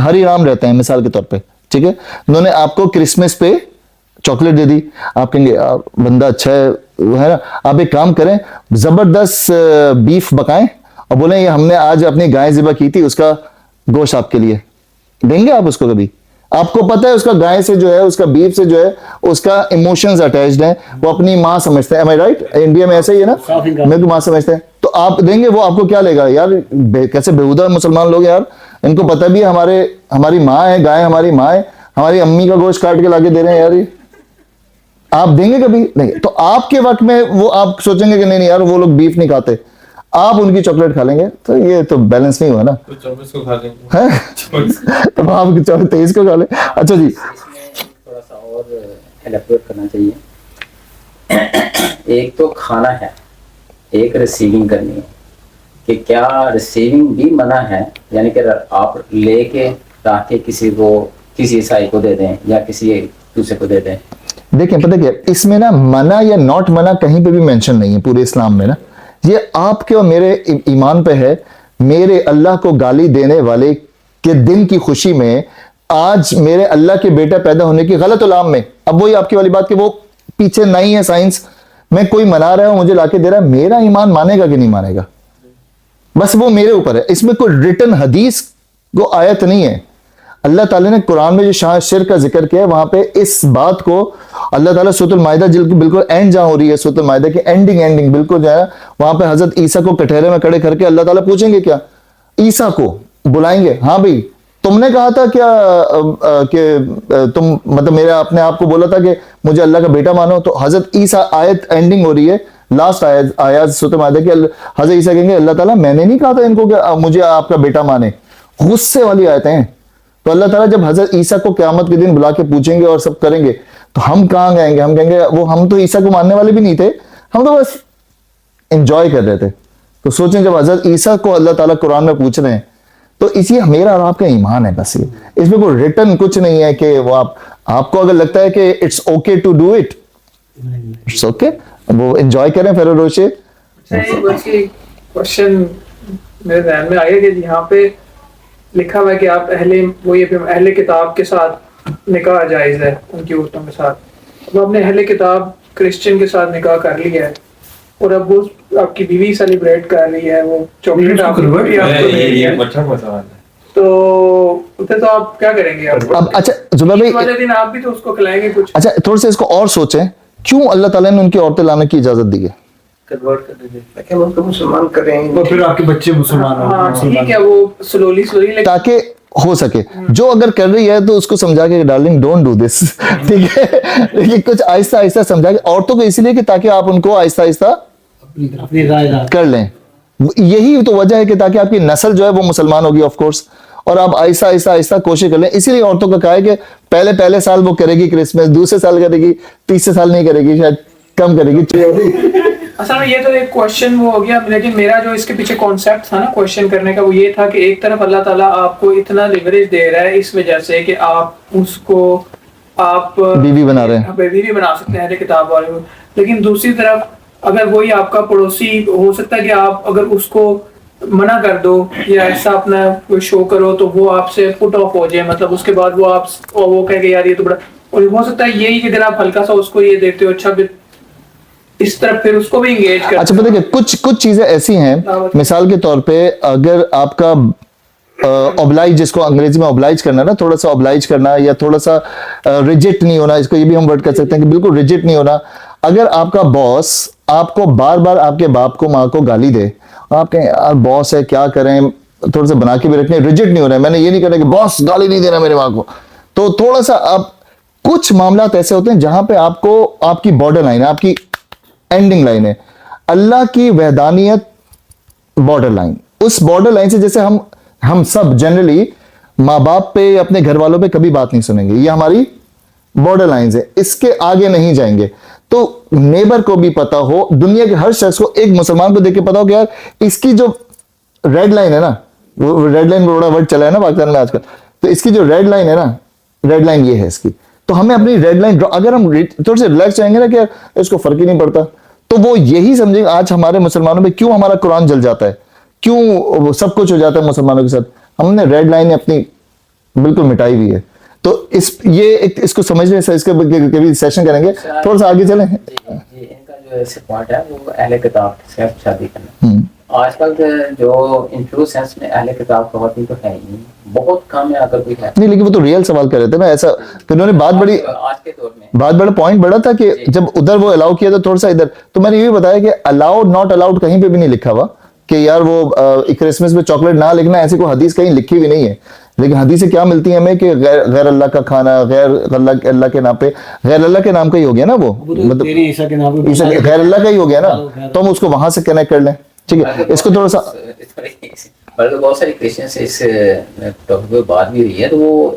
ہری رام رہتے ہیں مثال کے طور پہ, ٹھیک ہے, انہوں نے آپ کو کرسمس پہ چاکلیٹ دے دی, آپ کہیں گے بندہ اچھا ہے نا, آپ ایک کام کریں زبردست بیف پکائیں اور بولیں یہ ہم نے آج اپنی گائے ذبح کی تھی اس کا گوشت آپ کے لیے, دیں گے آپ اس کو کبھی؟ آپ کو پتہ ہے اس کا گائے سے جو ہے اس کا بیف سے جو ہے اس کا ایموشنز اٹیچڈ ہیں, وہ اپنی ماں سمجھتے ہیں. am I right? انڈیا میں ایسا ہی ہے نا, میں تو ماں سمجھتے ہیں, تو آپ دیں گے وہ آپ کو کیا لے گا یار کیسے بےہودہ مسلمان لوگ یار, ان کو پتہ بھی ہماری ماں ہے, گائے ہماری ماں ہے, ہماری امی کا گوشت کاٹ کے لا کے دے رہے ہیں یار, آپ دیں گے کبھی نہیں. تو آپ کے وقت میں وہ آپ سوچیں گے کہ نہیں یار وہ لوگ بیف نہیں کھاتے, آپ ان کی چاکلیٹ کھا لیں گے, تو یہ تو بیلنس نہیں ہوا نا, تو آپ 23 کو کھا لیں. اچھا جی تھوڑا سا اور ایلیبریٹ کرنا چاہیے. ایک تو کھانا ہے, ایک ریسیونگ کرنی ہے کہ کیا ریسیونگ بھی منع ہے, یعنی کہ آپ لے کے تاکہ کسی عیسائی کو دے دیں یا کسی دوسرے کو دے دیں؟ دیکھیں پتہ کیا اس میں نا منع یا ناٹ منع کہیں پہ بھی مینشن نہیں ہے پورے اسلام میں نا. یہ آپ کے اور میرے ایمان پہ ہے. میرے اللہ کو گالی دینے والے کے دن کی خوشی میں آج میرے اللہ کے بیٹا پیدا ہونے کی غلط علام میں, اب وہی آپ کی والی بات کہ وہ پیچھے نہیں ہے سائنس میں, کوئی منا رہا ہے مجھے لا کے دے رہا ہے, میرا ایمان مانے گا کہ نہیں مانے گا بس وہ میرے اوپر ہے. اس میں کوئی ریٹن حدیث کو آیت نہیں ہے. اللہ تعالیٰ نے قرآن میں جو شرک کا ذکر کیا ہے وہاں پہ اس بات کو اللہ تعالیٰ سورۃ المائدہ بالکل اینڈ جہاں ہو رہی ہے, سورۃ المائدہ کی اینڈنگ بالکل جو ہے وہاں پہ حضرت عیسیٰ کو کٹہرے میں کھڑے کر کے اللہ تعالیٰ پوچھیں گے کیا, عیسیٰ کو بلائیں گے, ہاں بھائی تم نے کہا تھا کیا کہ تم مطلب میرے اپنے آپ کو بولا تھا کہ مجھے اللہ کا بیٹا مانو, تو حضرت عیسیٰ آیت اینڈنگ ہو رہی ہے لاسٹ آیات سورۃ المائدہ کی, حضرت عیسیٰ کہیں گے اللہ تعالیٰ میں نے نہیں کہا تھا ان کو کہ مجھے آپ کا بیٹا مانے. غصے والی آیتیں ہیں. تو اللہ تعالیٰ جب حضرت عیسیٰ کو قیامت کے دن بلا کے پوچھیں گے اور سب کریں گے تو ہم کہاں گئیں گے؟ ہم کہیں گے وہ ہم تو عیسیٰ کو ماننے والے بھی نہیں تھے, ہم تو بس انجوائے کر رہے تھے. تو سوچیں جب حضرت عیسیٰ کو اللہ تعالیٰ قرآن میں پوچھ رہے ہیں تو اسی میرا اور آپ کا ایمان ہے بس. یہ اس میں کوئی ریٹن کچھ نہیں ہے کہ وہ آپ کو اگر لگتا ہے کہ it's okay to do it, it's okay, وہ انجوائے کریں پھر روشے. کوشچن میرے ذہن میں آیا کہ یہاں پہ لکھا ہوا ہے کہ آپ اہل کتاب کے ساتھ نکاح جائز ہے ان کی عورتوں کے ساتھ. اب آپ نے اہل کتاب کرسچن کے ساتھ نکاح کر لیا ہے اور اب وہ آپ کی بیوی سیلیبریٹ کر رہی ہے, وہ چاکلیٹ آپ کو دے رہی ہے, تو آپ کیا کریں گے؟ اب اچھا زبیر بھائی والے دن آپ بھی تو اس کو کھلائیں گے کچھ. اچھا تھوڑا سا اس کو اور سوچیں, کیوں اللہ تعالیٰ نے ان کی عورتیں لانے کی اجازت دی ہے؟ کنورٹ کر دیجیے کہ ان کو مسلمان کریں اور پھر آپ کے بچے مسلمان ہاں ہوں. ٹھیک ہے, وہ سلولی تاکہ ہو سکے جو اگر کر رہی ہے تو اس کو سمجھا کے ڈارلنگ ڈونٹ ڈو دس, ٹھیک ہے, لیکن کچھ آہستہ آہستہ سمجھا کے عورتوں کو اسی لیے کہ تاکہ آپ ان کو آہستہ آہستہ اپنی رائے کر لیں. یہی تو وجہ ہے کہ تاکہ آپ کی نسل جو ہے وہ مسلمان ہوگی آف کورس, اور آپ آہستہ آہستہ آہستہ کوشش کر لیں. اسی لیے عورتوں کا کہا ہے کہ پہلے سال وہ کرے گی کرسمس, دوسرے سال کرے گی, تیسرے سال نہیں کرے گی, شاید کم کرے گی. اصل میں یہ تو ایک کوشچن وہ ہو گیا, لیکن میرا جو اس کے پیچھے کانسیپٹ تھا نا کوشچن کرنے کا وہ یہ تھا کہ ایک طرف اللہ تعالیٰ آپ کو اتنا لیوریج دے رہا ہے اس وجہ سے کہ آپ اس کو آپ بیوی بنا رہے ہیں, بیوی بنا سکتے ہیں کتاب والے کو, لیکن دوسری طرف اگر وہی آپ کا پڑوسی ہو سکتا ہے کہ آپ اگر اس کو منع کر دو یا ایسا اپنا کوئی شو کرو تو وہ آپ سے پٹ آف ہو جائے, مطلب اس کے بعد وہ کہے کہ یار یہ تو بڑا, اور ہو سکتا ہے یہی کہ اگر آپ ہلکا سا اس کو یہ دیکھتے ہو اچھا اس طرف پھر اس کو بھی انگیج کرتے. اچھا پتہ کہ کچھ چیزیں ایسی ہیں, مثال کے طور پہ اگر آپ کا اوبلائج, جس کو انگریزی میں اوبلائج کرنا نا, تھوڑا سا اوبلائج کرنا یا تھوڑا سا ریجٹ نہیں ہونا, اس کو یہ بھی ہم ورڈ کر سکتے ہیں کہ بالکل ریجٹ نہیں ہونا. اگر آپ کا باس آپ کو بار بار آپ کے باپ کو ماں کو گالی دے, آپ کہیں یار باس ہے کیا کریں, تھوڑا سا بنا کے بھی رکھیں, ریجٹ نہیں ہونا ہے, میں نے یہ نہیں کرنا کہ باس گالی نہیں دینا میرے ماں کو, تو تھوڑا سا آپ کچھ معاملات ایسے ہوتے ہیں جہاں پہ آپ کو آپ کی بارڈر لائن ہے, آپ کی اینڈنگ لائن ہے, اللہ کی وحدانیت بارڈر لائن, اس بارڈر لائن سے جیسے ہم سب جنرلی ماں باپ پہ اپنے گھر والوں پہ کبھی بات نہیں سنیں گے, یہ ہماری بارڈر لائنز ہیں, اس کے آگے نہیں جائیں گے. تو نیبر کو بھی پتا ہو, دنیا کے ہر شخص کو, ایک مسلمان کو دیکھ کے پتا ہو کہ یار اس کی جو ریڈ لائن ہے نا, وہ ریڈ لائن بڑا ورڈ چلا ہے نا پاکستان میں آج کل, تو اس کی جو ریڈ لائن ہے نا, ریڈ لائن یہ ہے اس کی, تو ہمیں اپنی ریڈ لائن اگر ہم تھوڑے سے ریلیکس جائیں گے نا کہ اس کو فرق ہی نہیں پڑتا, تو وہ یہی سمجھیں آج ہمارے مسلمانوں میں کیوں ہمارا قرآن جل جاتا ہے, کیوں سب کچھ ہو جاتا ہے مسلمانوں کے ساتھ, ہم نے ریڈ لائن اپنی بالکل مٹائی ہوئی ہے. تو اس کو سمجھنے سے اس کے کبھی سیشن کریں گے, تھوڑا سا آگے چلیں. جی ان کا جو ایسے پوائنٹ ہے وہ اہل کتاب سے شادی کرنا. آج کل جو ان ٹرو سینس میں اہل کتاب خواتین تو ہے ہی نہیں, بہت کم ہے اگر کوئی ہے. نہیں لیکن وہ تو ریئل سوال کر رہے تھے نا, ایسا کہ انہوں نے آج کے دور میں بات بڑا پوائنٹ بڑا تھا کہ جب ادھر وہ الاؤ کیا تو تھوڑا سا ادھر, تو میں نے یہ بھی بتایا کہ الاؤڈ ناٹ الاؤڈ کہیں پہ بھی نہیں لکھا ہوا کہ یار وہ کرسمس میں چاکلیٹ نہ لکھنا, ایسی کوئی حدیث کہیں لکھی ہوئی نہیں ہے. لیکن حدیثیں کیا ملتی ہیں ہمیں کہ غیر اللہ کا کھانا, غیر اللہ کے نام پہ, غیر اللہ کے نام کا ہی ہو گیا نا, وہ مطلب غیر اللہ کا ہی ہو گیا نا, تو ہم اس کو وہاں سے کنیکٹ کر لیں. ٹھیک ہے, اس کو تھوڑا سا بلکہ بہت ساری کرسچن سے اس ٹاپک پہ بات بھی ہوئی ہے, تو وہ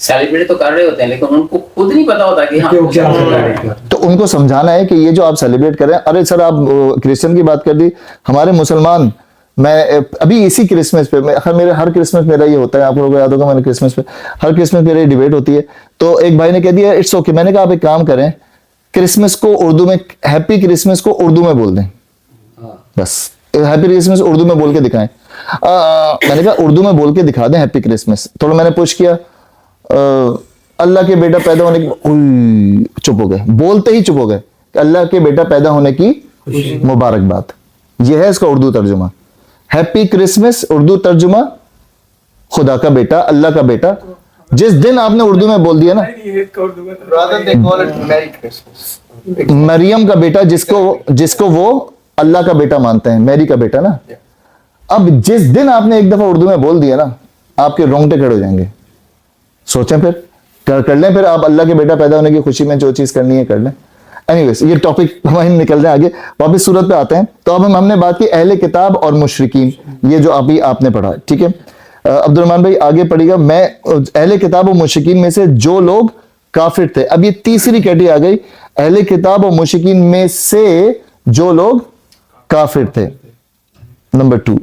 سیلیبریٹ تو کر رہے ہوتے ہیں لیکن ان کو خود نہیں پتا ہوتا کہ ہاں, تو ان کو سمجھانا ہے کہ یہ جو آپ سیلیبریٹ کر رہے ہیں, ارے سر آپ کرسچن کی بات کر دی, ہمارے مسلمان میں ابھی اسی کرسمس پہ میرے ہر کرسمس میرا یہ ہوتا ہے, آپ لوگوں کو یاد ہوگا میں نے کرسمس پہ ہر کرسمس میری ڈیبیٹ ہوتی ہے, تو ایک بھائی نے کہہ دیا اٹس اوکے, میں نے کہا آپ ایک کام کریں کرسمس کو اردو میں, ہیپی کرسمس کو اردو میں بول دیں, بس ہیپی کرسمس اردو میں بول کے دکھائیں. میں نے کہا اردو میں بول کے دکھا دیں ہیپی کرسمس. تھوڑا میں نے پوچھ کیا, اللہ کے بیٹا پیدا ہونے کی, چپ ہو گئے, بولتے ہی چپ ہو گئے کہ اللہ کے بیٹا پیدا ہونے کی مبارکباد. یہ ہے اس کا اردو ترجمہ, ہیپی کرسمس اردو ترجمہ خدا کا بیٹا, اللہ کا بیٹا. جس دن آپ نے اردو میں بول دیا نا Rather they call it Merry Christmas. مریم کا بیٹا, جس کو وہ اللہ کا بیٹا مانتے ہیں, میری کا بیٹا نا. اب جس دن آپ نے ایک دفعہ اردو میں بول دیا نا, آپ کے رونگٹے کھڑے ہو جائیں گے. سوچیں پھر کر لیں, پھر آپ اللہ کے بیٹا پیدا ہونے کی خوشی میں جو چیز کرنی ہے کر لیں. اینیویز یہ ٹاپک ہم نکل رہے ہیں آگے, واپس سورت پہ آتے ہیں. تو اب ہم نے بات کی اہل کتاب اور مشرکین, یہ جو ابھی آپ نے پڑھا, ٹھیک ہے. عبد الرحمن بھائی آگے پڑھیے گا. میں اہل کتاب اور مشرکین میں سے جو لوگ کافر تھے, اب یہ تیسری کیٹیگری آ گئی, اہل کتاب اور مشرکین میں سے جو لوگ کافر تھے. نمبر 2,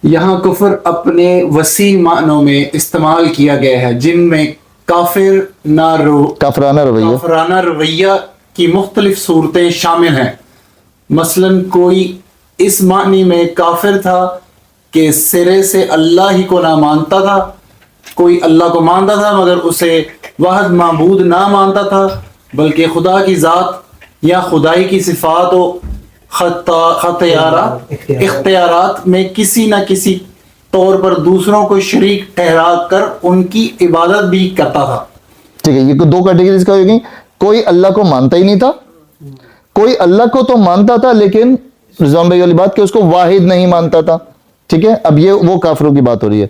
یہاں کفر اپنے وسیع معنوں میں استعمال کیا گیا ہے, جن میں کافرانہ رویہ کی مختلف صورتیں شامل ہیں. مثلا کوئی اس معنی میں کافر تھا کہ سرے سے اللہ ہی کو نہ مانتا تھا, کوئی اللہ کو مانتا تھا مگر اسے واحد معبود نہ مانتا تھا, بلکہ خدا کی ذات یا خدائی کی صفات و اختیارات میں کسی نہ کسی طور پر دوسروں کو شریک ٹھہرا کر ان کی عبادت بھی کرتا تھا. ٹھیک ہے, یہ 2 کیٹیگریز کا ہوگی. کوئی اللہ کو مانتا ہی نہیں تھا, کوئی اللہ کو تو مانتا تھا لیکن رضوان بھائی والی بات کہ اس کو واحد نہیں مانتا تھا. ٹھیک ہے, اب یہ وہ کافروں کی بات ہو رہی ہے.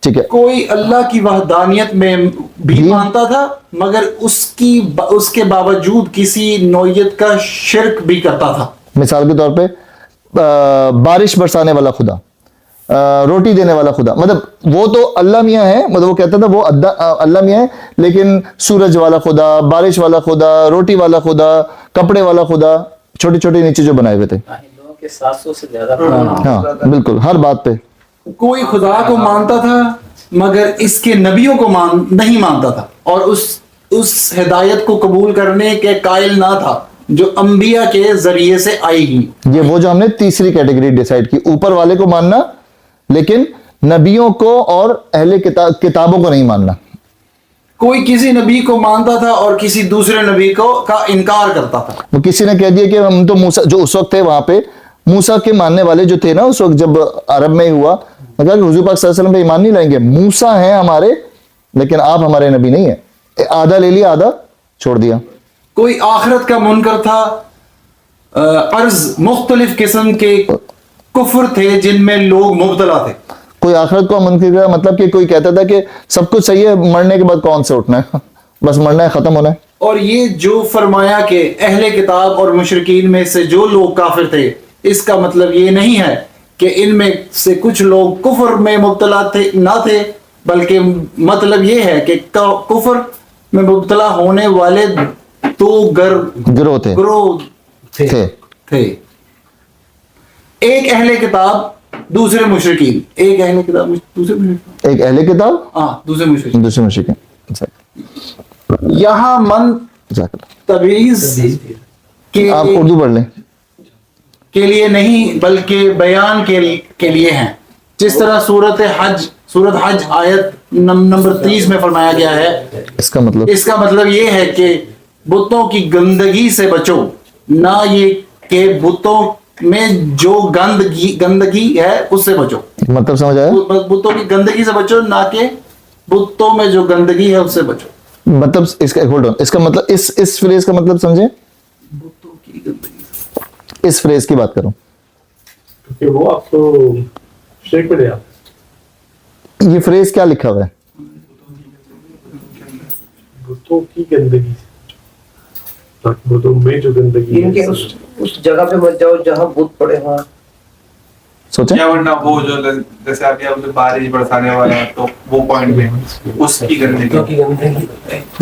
ٹھیک ہے, کوئی اللہ کی وحدانیت میں بھی مانتا تھا مگر اس کے باوجود کسی نوعیت کا شرک بھی کرتا تھا. مثال کے طور پہ بارش برسانے والا خدا, روٹی دینے والا خدا, مطلب وہ تو اللہ میاں ہے, مطلب وہ کہتا تھا وہ اللہ میاں ہے, لیکن سورج والا خدا, بارش والا خدا, روٹی والا خدا, کپڑے والا خدا, چھوٹے چھوٹے نیچے جو بنائے ہوئے تھے. ہندوؤں کے 700 سے زیادہ ہاں بالکل, ہر بات پہ. کوئی خدا کو مانتا تھا مگر اس کے نبیوں کو نہیں مانتا تھا, اور اس ہدایت کو قبول کرنے کے قائل نہ تھا جو انبیاء کے ذریعے سے آئی گی. یہ وہ جو ہم نے تیسری کیٹیگری ڈیسائیڈ کی, اوپر والے کو ماننا لیکن نبیوں کو اور اہل کتابوں کو نہیں ماننا. کوئی کسی نبی کو مانتا تھا اور کسی دوسرے نبی کا انکار کرتا تھا. وہ کسی نے کہہ دیا کہ ہم تو موسیٰ, جو اس وقت تھے وہاں پہ موسیٰ کے ماننے والے جو تھے نا اس وقت جب عرب میں ہی ہوا, میں کہا کہ حضور پاک صلی اللہ علیہ وسلم پہ ایمان نہیں لائیں گے, موسیٰ ہیں ہمارے لیکن آپ ہمارے نبی نہیں ہیں. آدھا لے لیا آدھا چھوڑ دیا. کوئی آخرت کا منکر تھا, مختلف قسم کے کفر تھے جن میں لوگ مبتلا تھے. کوئی آخرت کو منکر کا مطلب کہ کوئی کہتا تھا کہ سب کچھ صحیح ہے, مرنے کے بعد کون سے اٹھنا ہے, بس مرنا ہے, ختم ہونا ہے. اور یہ جو فرمایا کہ اہل کتاب اور مشرکین میں سے جو لوگ کافر تھے, اس کا مطلب یہ نہیں ہے کہ ان میں سے کچھ لوگ کفر میں مبتلا نہ تھے, بلکہ مطلب یہ ہے کہ کفر میں مبتلا ہونے والے 2 گروہ تھے. ایک اہل کتاب دوسرے مشرکین. ایک اہل کتاب دوسرے مشرکین. یہاں من تبعیض آپ اردو پڑھ لیں کے لیے نہیں بلکہ بیان کے لیے ہیں, جس طرح سورت حج آیت نمبر 30 میں فرمایا گیا ہے. اس کا مطلب یہ ہے کہ بتوں کی گندگی سے بچو, نہ یہ کہ بتوں میں جو گندگی ہے اس سے بچو. مطلب سمجھ آیا؟ بتوں کی گندگی سے بچو, نہ کہ بتوں میں جو گندگی ہے اس سے بچو. مطلب اس کا اس کا مطلب اس فریز کا مطلب سمجھیں, بتوں کی گندگی, اس فریز کی بات کروں. وہ آپ تو شیک پہ یہ فریز کیا لکھا ہوا ہے؟ بتوں کی گندگی, بتوں میں جو گندگی ان کے اس جگہ پہ مت جاؤ جہاں بت پڑے ہوں. سوچیں ورنہ وہ جو جیسے آپ بارش برسانے والا تو وہ پوائنٹ میں اس کی گندگی.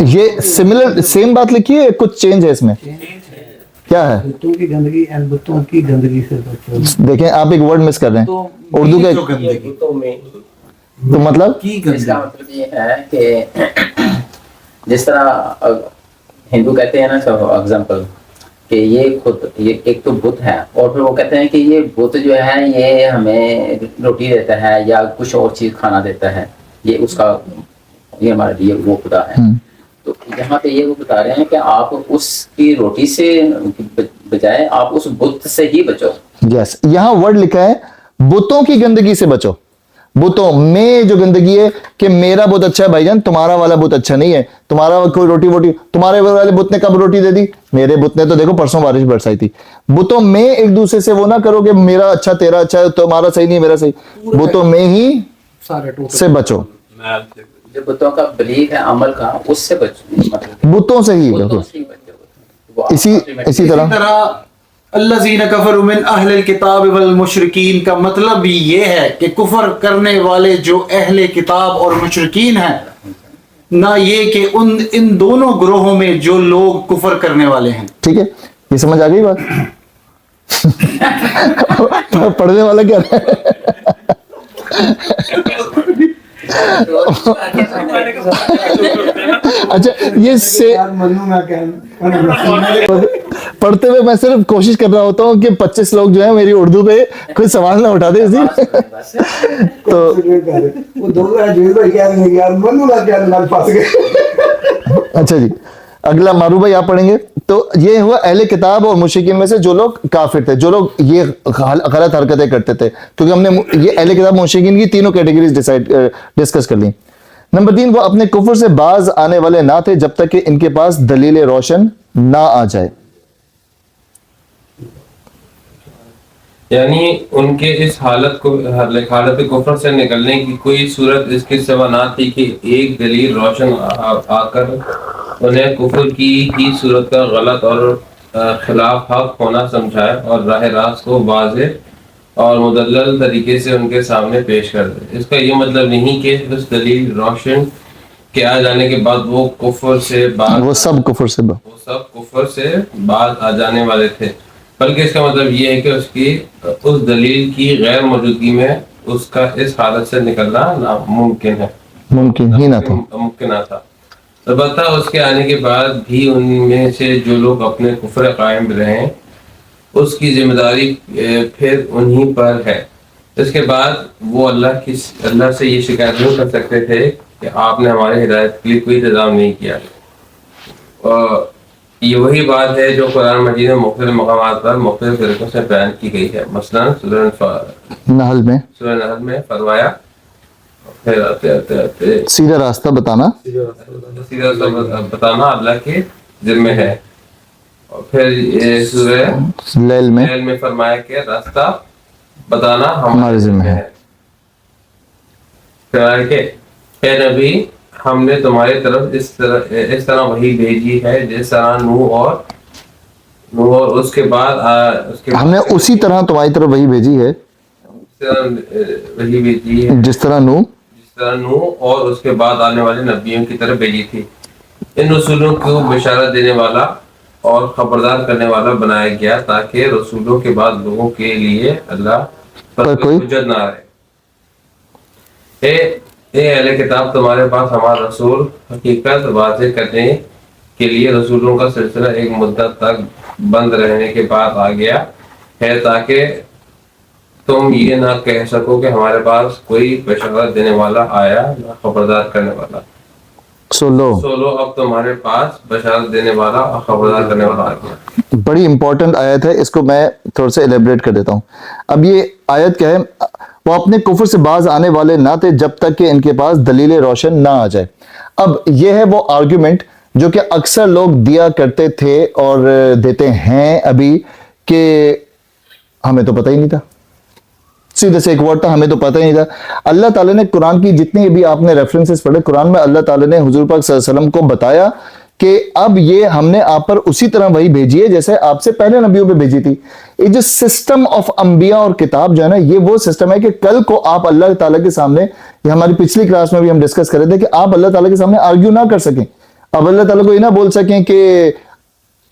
یہ سملر سیم بات لکھی ہے, کچھ چینج ہے اس میں. کیا ہے؟ بتوں کی گندگی and بتوں کی گندگی سے بچو. دیکھیں آپ ایک ورڈ مس کر رہے ہیں اردو کا. جو گندگی بتوں میں تو مطلب کی اس کا گندگی مطلب یہ ہے کہ جس طرح ہندو کہتے ہیں نا اگزامپل کہ یہ خود یہ ایک تو بت ہے اور پھر وہ کہتے ہیں کہ یہ بت جو ہے یہ ہمیں روٹی دیتا ہے یا کچھ اور چیز کھانا دیتا ہے، یہ اس کا یہ ہمارے لیے وہ خدا ہے. تو یہاں پہ یہ وہ بتا رہے ہیں کہ آپ اس کی روٹی سے بجائے آپ اس بت سے ہی بچو. یس یہاں ورڈ لکھا ہے بتوں کی گندگی سے بچو. بتوں میں جو گندگی ہے کہ میرا بت اچھا ہے بھائی جان، تمہارا والا بت اچھا نہیں ہے. تمہارا کوئی روٹی ووٹی، تمہارے والے بت نے کب روٹی دے دی؟ میرے بت نے تو دیکھو پرسوں بارش برسائی تھی. بتوں میں ایک دوسرے سے وہ نہ کرو کہ میرا اچھا تیرا اچھا ہے، تمہارا صحیح نہیں میرا صحیح. بتوں میں ہی سے بچو. جو بتوں کا بلیف ہے عمل کا اس سے بچو، مطلب بتوں سے ہی بتوں سے ہی بچو. اسی طرح الذین کفروا من اہل الکتاب والمشرکین کا مطلب بھی یہ ہے کہ کفر کرنے والے جو اہل کتاب اور مشرکین ہیں، نہ یہ کہ ان دونوں گروہوں میں جو لوگ کفر کرنے والے ہیں. ٹھیک ہے، یہ سمجھ آ گئی بات؟ پڑھنے والا کیا ہے؟ اچھا یہ پڑھتے ہوئے میں صرف کوشش کر رہا ہوتا ہوں کہ 25 لوگ جو ہیں میری اردو پہ کوئی سوال نہ اٹھا دے اسی. تو اچھا جی اگلا مارو بھائی آپ پڑھیں گے. تو یہ ہوا اہل کتاب اور مشرکین میں سے جو لوگ کافر تھے، جو لوگ یہ غلط حرکتیں کرتے تھے، کیونکہ ہم نے یہ اہل کتاب مشرکین کی تینوں کیٹیگریز ڈسکس کر لی. نمبر 3 وہ اپنے کفر سے باز آنے والے نہ تھے جب تک کہ ان کے پاس دلیل روشن نہ آ جائے. یعنی ان کے اس حالت کفر سے نکلنے کی کوئی صورت اس کے سوا نہ تھی کہ ایک دلیل روشن آ کر انہیں کفر کی صورت کا غلط اور خلاف حق ہونا سمجھائے اور راہ راست کو واضح اور مدلل طریقے سے ان کے سامنے پیش کر دے. اس کا یہ مطلب نہیں کہ اس دلیل روشن کے آ جانے کے بعد وہ سب کفر سے بعد آ جانے والے تھے، بلکہ اس کا مطلب یہ ہے کہ اس دلیل کی غیر موجودگی میں اس کا اس حالت سے نکلنا ناممکن ہے، ممکن ہی نہ تھا. ممکن نہ تھا. البتہ اس کے آنے کے بعد بھی ان میں سے جو لوگ اپنے کفر قائم رہیں اس کی ذمہ داری پھر انہی پر ہے. اس کے بعد وہ اللہ سے یہ شکایت نہیں کر سکتے تھے کہ آپ نے ہماری ہدایت کے لیے کوئی انتظام نہیں کیا. یہ وہی بات ہے جو قرآن مجید میں مختلف مقامات پر مختلف طریقوں سے بیان کی گئی ہے. مثلا سورہ نحل میں فرمایا، پھر آتے سیدھا راستہ بتانا اللہ کے ذمہ ہے. اور پھر سورہ لیل میں فرمایا کہ راستہ بتانا ہمارے ذمہ ہے. پھر کہ اے نبی ہم نے تمہاری طرف اس طرح وحی بھیجی ہے جس طرح نوح اور اس کے بعد ہم نے اسی طرح تمہاری طرف وحی بھیجی ہے جس طرح نوح اور اس کے بعد آنے والے نبیوں کی طرف بھیجی تھی. ان رسولوں کو بشارت دینے والا اور خبردار کرنے والا بنایا گیا تاکہ رسولوں کے بعد لوگوں کے لیے اللہ پر کوئی حجت نہ رہے. اے اہل کتاب تمہارے پاس ہمارا رسول حقیقت واضح کرنے کے لیے رسولوں کا سلسلہ ایک مدت تک بند رہنے کے بعد آ گیا ہے تاکہ تم یہ نہ کہہ سکو کہ ہمارے پاس کوئی بشارت دینے والا آیا نہ خبردار کرنے والا. سولو اب تمہارے پاس بشارت دینے والا اور خبردار کرنے والا آ گیا. بڑی امپورٹنٹ آیت ہے، اس کو میں تھوڑا سا ایلیبریٹ کر دیتا ہوں. اب یہ آیت کیا ہے؟ وہ اپنے کفر سے باز آنے والے نہ تھے جب تک کہ ان کے پاس دلیل روشن نہ آ جائے. اب یہ ہے وہ آرگیومنٹ جو کہ اکثر لوگ دیا کرتے تھے اور دیتے ہیں ابھی کہ ہمیں تو پتہ ہی نہیں تھا. سیدھے سے ایک ورڈ تھا، ہمیں تو پتہ ہی نہیں تھا. اللہ تعالیٰ نے قرآن کی جتنی بھی آپ نے ریفرنسز پڑھے، قرآن میں اللہ تعالیٰ نے حضور پاک صلی اللہ علیہ وسلم کو بتایا کہ اب یہ ہم نے آپ پر اسی طرح وہی بھیجی ہے جیسے آپ سے پہلے نبیوں پہ بھیجی تھی. یہ جو سسٹم آف انبیاء اور کتاب جو ہے نا، یہ وہ سسٹم ہے کہ کل کو آپ اللہ تعالیٰ کے سامنے، یہ ہماری پچھلی کلاس میں بھی ہم ڈسکس کر رہے تھے کہ آپ اللہ تعالیٰ کے سامنے آرگیو نہ کر سکیں. اب اللہ تعالیٰ کو یہ نہ بول سکیں کہ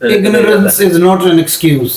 Ignorance is not an excuse.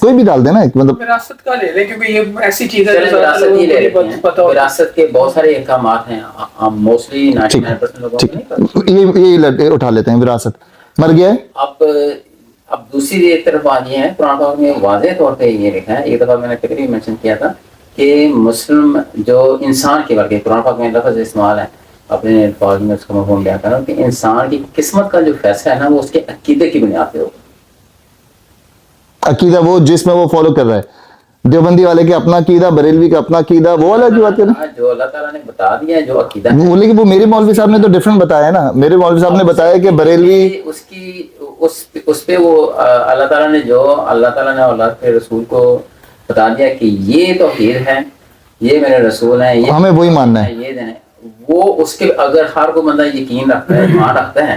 کوئی بھی ڈال دینا مطلب وراثت کا لے لیں کیونکہ یہ ایسی چیز ہے چلیں جو وراثت ہی لے لیتے ہیں. پتہ ہو. وراثت کے بہت سارے احکامات ہیں موسٹلی 99% لوگوں کو ٹھیک نہیں پتہ. یہ اٹھا لیتے ہیں وراثت مر گیا ہے اب دوسری ایک طرف بات یہ ہے قرآن پاک میں واضح طور پہ یہ لکھا ہے. ایک دفعہ میں نے تقریباً مینشن کیا تھا کہ مسلم جو انسان کے بلکہ قرآن پاک میں لفظ استعمال ہے اپنے الفاظ میں اس کا مفہوم بیان کرنا کہ انسان کی قسمت کا جو فیصلہ ہے نا وہ اس کے عقیدے کی بنیاد پہ ہوگا. عقیدہ وہ جس میں وہ فالو کر رہا ہے. دیوبندی والے کے اپنا عقیدہ, بریلوی کا اپنا عقیدہ, وہ والا کی بات ہے نا جو اللہ تعالیٰ نے بتا دیا ہے جو عقیدہ وہ. لیکن وہ میرے مولوی صاحب نے تو ڈیفرنٹ بتایا ہے نا. میرے مولوی صاحب نے بتایا کہ بریلوی اس پہ وہ اللہ تعالیٰ نے جو اللہ تعالیٰ نے اللہ کے رسول کو بتا دیا کہ یہ توحید ہے, یہ میرے رسول ہیں, یہ ہمیں وہی ماننا ہے. یہ دینا وہ اس کے اگر ہر کوئی بندہ یقین رکھتا ہے ایمان رکھتا ہے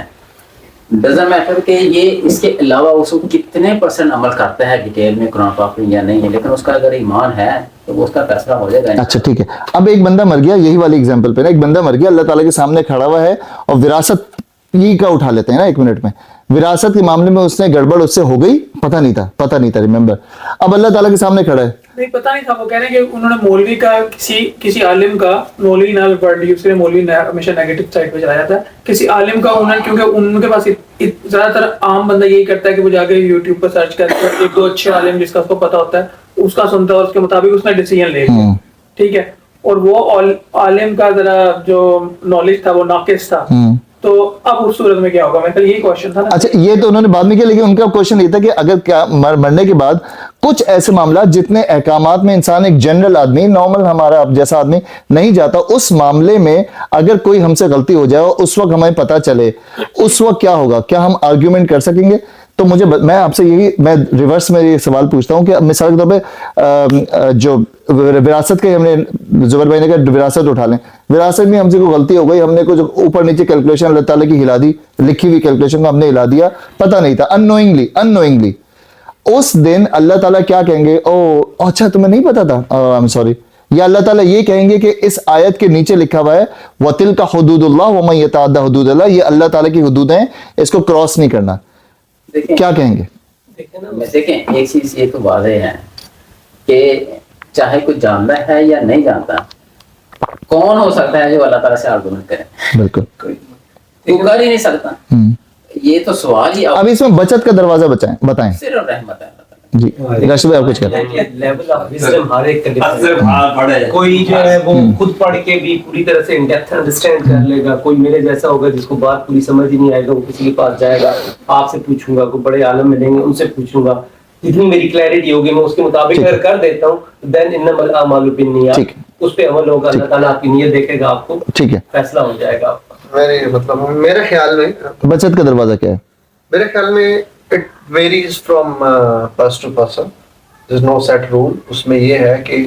ڈزنٹ میٹر کہ یہ اس کے علاوہ اس کو کتنے پرسنٹ عمل کرتا ہے ڈیٹیل میں قرآن پاک میں یا نہیں ہے, لیکن اس کا اگر ایمان ہے تو وہ اس کا فیصلہ ہو جائے گا. اچھا ٹھیک ہے. اب ایک بندہ مر گیا, یہی والی اگزامپل پہ نا, ایک بندہ مر گیا اللہ تعالیٰ کے سامنے کھڑا ہوا ہے اور وراثت یہ کا اٹھا لیتے ہیں نا 1 منٹ میں. وراثت کے معاملے میں اس نے گڑبڑ اس سے ہو گئی, پتہ نہیں تھا ریممبر. اب اللہ تعالیٰ کے سامنے کھڑا ہے, نہیں پتہ نہیں تھا. وہ کہہ رہے ہیں کہ انہوں نے مولوی کا کسی عالم کا, مولوی نہ ورڈ یوز کرے, مولوی نے ہمیشہ نیگیٹو سائڈ پہ چلا جاتا ہے, کسی عالم کا انہوں نے, کیونکہ ان کے پاس زیادہ تر عام بندہ یہی کرتا ہے کہ وہ جا کے یوٹیوب پر سرچ کرتا ہے 1-2 اچھے عالم جس کا اس کو پتہ ہوتا ہے اس کا سنتا ہے اور اس کے مطابق اس نے ڈیسیژن لے لیا. ٹھیک ہے. اور وہ عالم کا ذرا جو نالج تھا وہ ناقص تھا, تو اب اس صورت میں کیا ہوگا؟ میں کل یہی کوشچن تھا نا. اچھا یہ تو انہوں نے بعد میں کیا, لیکن ان کا کوشچن یہ تھا کہ اگر کیا مرنے کے بعد کچھ ایسے معاملات جتنے احکامات میں انسان ایک جنرل آدمی نارمل ہمارا اب جیسا آدمی نہیں جاتا, اس معاملے میں اگر کوئی ہم سے غلطی ہو جائے اور اس وقت ہمیں پتہ چلے, اس وقت کیا ہوگا؟ کیا ہم آرگیومنٹ کر سکیں گے؟ تو میں آپ سے یہی میں ریورس میں یہ سوال پوچھتا ہوں کہ مثال کے طور پہ جو وراثت کے ہم نے زبیر بھائی نے کہا وراثت اٹھا لیں, وراثت میں ہم سے کوئی غلطی ہو گئی, ہم نے کچھ اوپر نیچے کیلکولیشن اللہ تعالیٰ کی ہلا دی, لکھی ہوئی کیلکولیشن کو ہم نے ہلا دیا, پتہ نہیں تھا, اننوئنگلی. اس دن اللہ تعالیٰ کیا کہیں گے؟ او اچھا تمہیں نہیں پتا تھا, آئی ایم سوری. یا اللہ تعالیٰ یہ کہیں گے کہ اس آیت کے نیچے لکھا ہوا ہے وَتِلْكَ حُدُودُ اللَّهِ وَمَن يَتَعَدَّ حُدُودَ اللَّهِ, یہ اللہ تعالیٰ کی حدود ہیں, اس کو کراس نہیں کرنا. کیا کہیں گے؟ دیکھیں ایک چیز یہ تو واضح ہے کہ چاہے کوئی جانتا ہے یا نہیں جانتا, کون ہو سکتا ہے جو اللہ تعالیٰ سے آرگومنٹ کرے؟ بالکل تو کر ہی نہیں سکتا. یہ تو سوال ہی اب اس میں بچت کا دروازہ بتائیں. صرف رحمت ہے. جی راشد بھائی آپ کچھ کہتے ہیں. لیول آف وزڈم ہر ایک کا کوئی جو ہے وہ خود پڑھ کے بھی پوری طرح سے ان ڈیپتھ انڈرسٹینڈ کر لے گا, کوئی میرے جیسا ہوگا جس کو بات پوری سمجھ ہی نہیں آئے گا, وہ کسی کے پاس جائے گا, آپ سے پوچھوں گا, کوئی بڑے عالم ملیں گے ان سے پوچھوں گا, جتنی میری کلیئرٹی ہوگی میں اس کے مطابق اگر کر دیتا ہوں دین انما الاعمال بالنیات, اس پہ عمل ہوگا, اللہ تعالیٰ آپ کی نیت دیکھے گا, آپ کو فیصلہ ہو جائے گا. میرے خیال میں بچت کا دروازہ کیا ہے؟ میرے خیال میں it varies from person to person. There's no set rule. اس میں یہ ہے کہ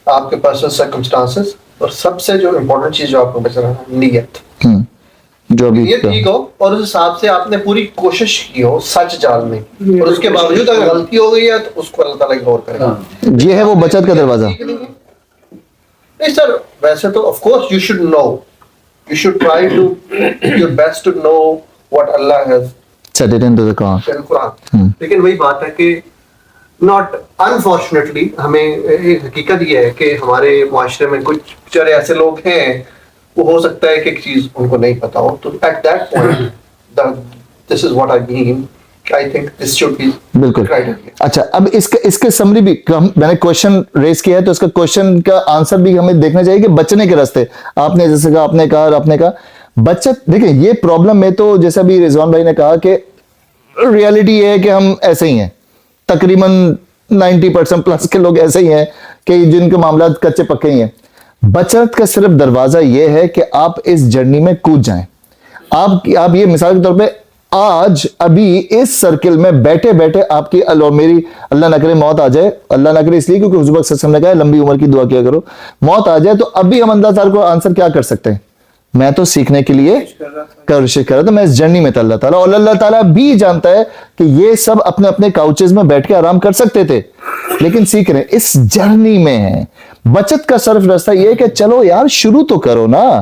آپ کے personal circumstances اور سب سے جو امپورٹنٹ چیز جو آپ کو بچ رہا ہے نیت, جو بھی نیت ٹھیک ہو اور اس حساب سے آپ نے پوری کوشش کی ہو سچ جاننے, اور اس کے باوجود اگر غلطی ہو گئی ہے تو اس کو اللہ تعالیٰ اگنور کرے گا. یہ ہے وہ بچت کا دروازہ. نہیں سر, ویسے تو of course you should know, you should try to your best to know what Allah has set it into the Quran. لیکن وہی بات ہے کہ not unfortunately ہمیں ایک حقیقت یہ ہے کہ ہمارے معاشرے میں کچھ بیچارے ایسے لوگ ہیں وہ ہو سکتا ہے کہ ایک چیز ان کو نہیں پتا ہو, تو at that point this is what I mean, I think this should be بالکل. اچھا اب اس کے سمری بھی میں نے کوشچن ریز کیا ہے تو اس کا کوشچن کا آنسر بھی ہمیں دیکھنا چاہیے کہ بچنے کے راستے آپ نے جیسے کہا, آپ نے کہا بچت. دیکھیں یہ پرابلم میں تو جیسا بھی رضوان بھائی نے کہا کہ ریالٹی یہ ہے کہ ہم ایسے ہی ہیں, تقریباً 90% پلس کے لوگ ایسے ہی ہیں کہ جن کے معاملات کچے پکے ہی ہیں. بچت کا صرف دروازہ یہ ہے کہ آپ اس جرنی میں کود جائیں. آپ یہ مثال کے طور پہ آج ابھی اس سرکل میں بیٹھے بیٹھے آپ کی میری اللہ نہ کرے موت آ جائے, اللہ نہ کرے اس لیے کیونکہ حضور صلی اللہ علیہ وسلم نے کہا ہے لمبی عمر کی دعا کیا کرو, موت آ جائے تو ابھی ہم اللہ تعالیٰ کو آنسر کیا کر سکتے ہیں؟ میں تو سیکھنے کے لیے کوشش کر رہا تھا, میں اس جرنی میں تھا اللہ تعالیٰ, اور اللہ تعالیٰ بھی جانتا ہے کہ یہ سب اپنے اپنے کاؤچز میں بیٹھ کے آرام کر سکتے تھے لیکن سیکھ رہے ہیں, اس جرنی میں ہیں. بچت کا صرف راستہ یہ ہے کہ چلو یار شروع تو کرو نا,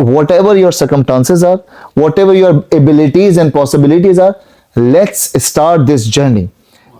whatever your circumstances are, whatever your abilities and possibilities are, let's start this journey।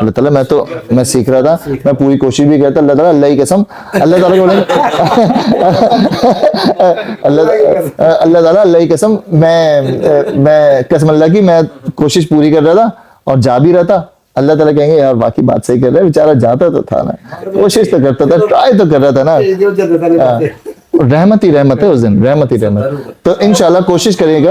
اللہ تعالیٰ میں سیکھ رہا تھا, میں پوری کوشش بھی کرتا, اللہ تعالیٰ اللہ کی قسم, اللہ تعالیٰ کو اللہ تعالیٰ اللہ کی قسم, میں قسم اللہ کی میں کوشش پوری کر رہا تھا اور جا بھی رہا تھا. اللہ تعالیٰ کہیں گے یار واقعی بات صحیح کر رہا ہے, بیچارہ جاتا تو تھا نا, کوشش تو کرتا تھا, ٹرائی تو کر رہا تھا نا. رحمت ہی رحمت ہے اس دن, رحمت ہی رحمت. تو انشاءاللہ کوشش کرے گا.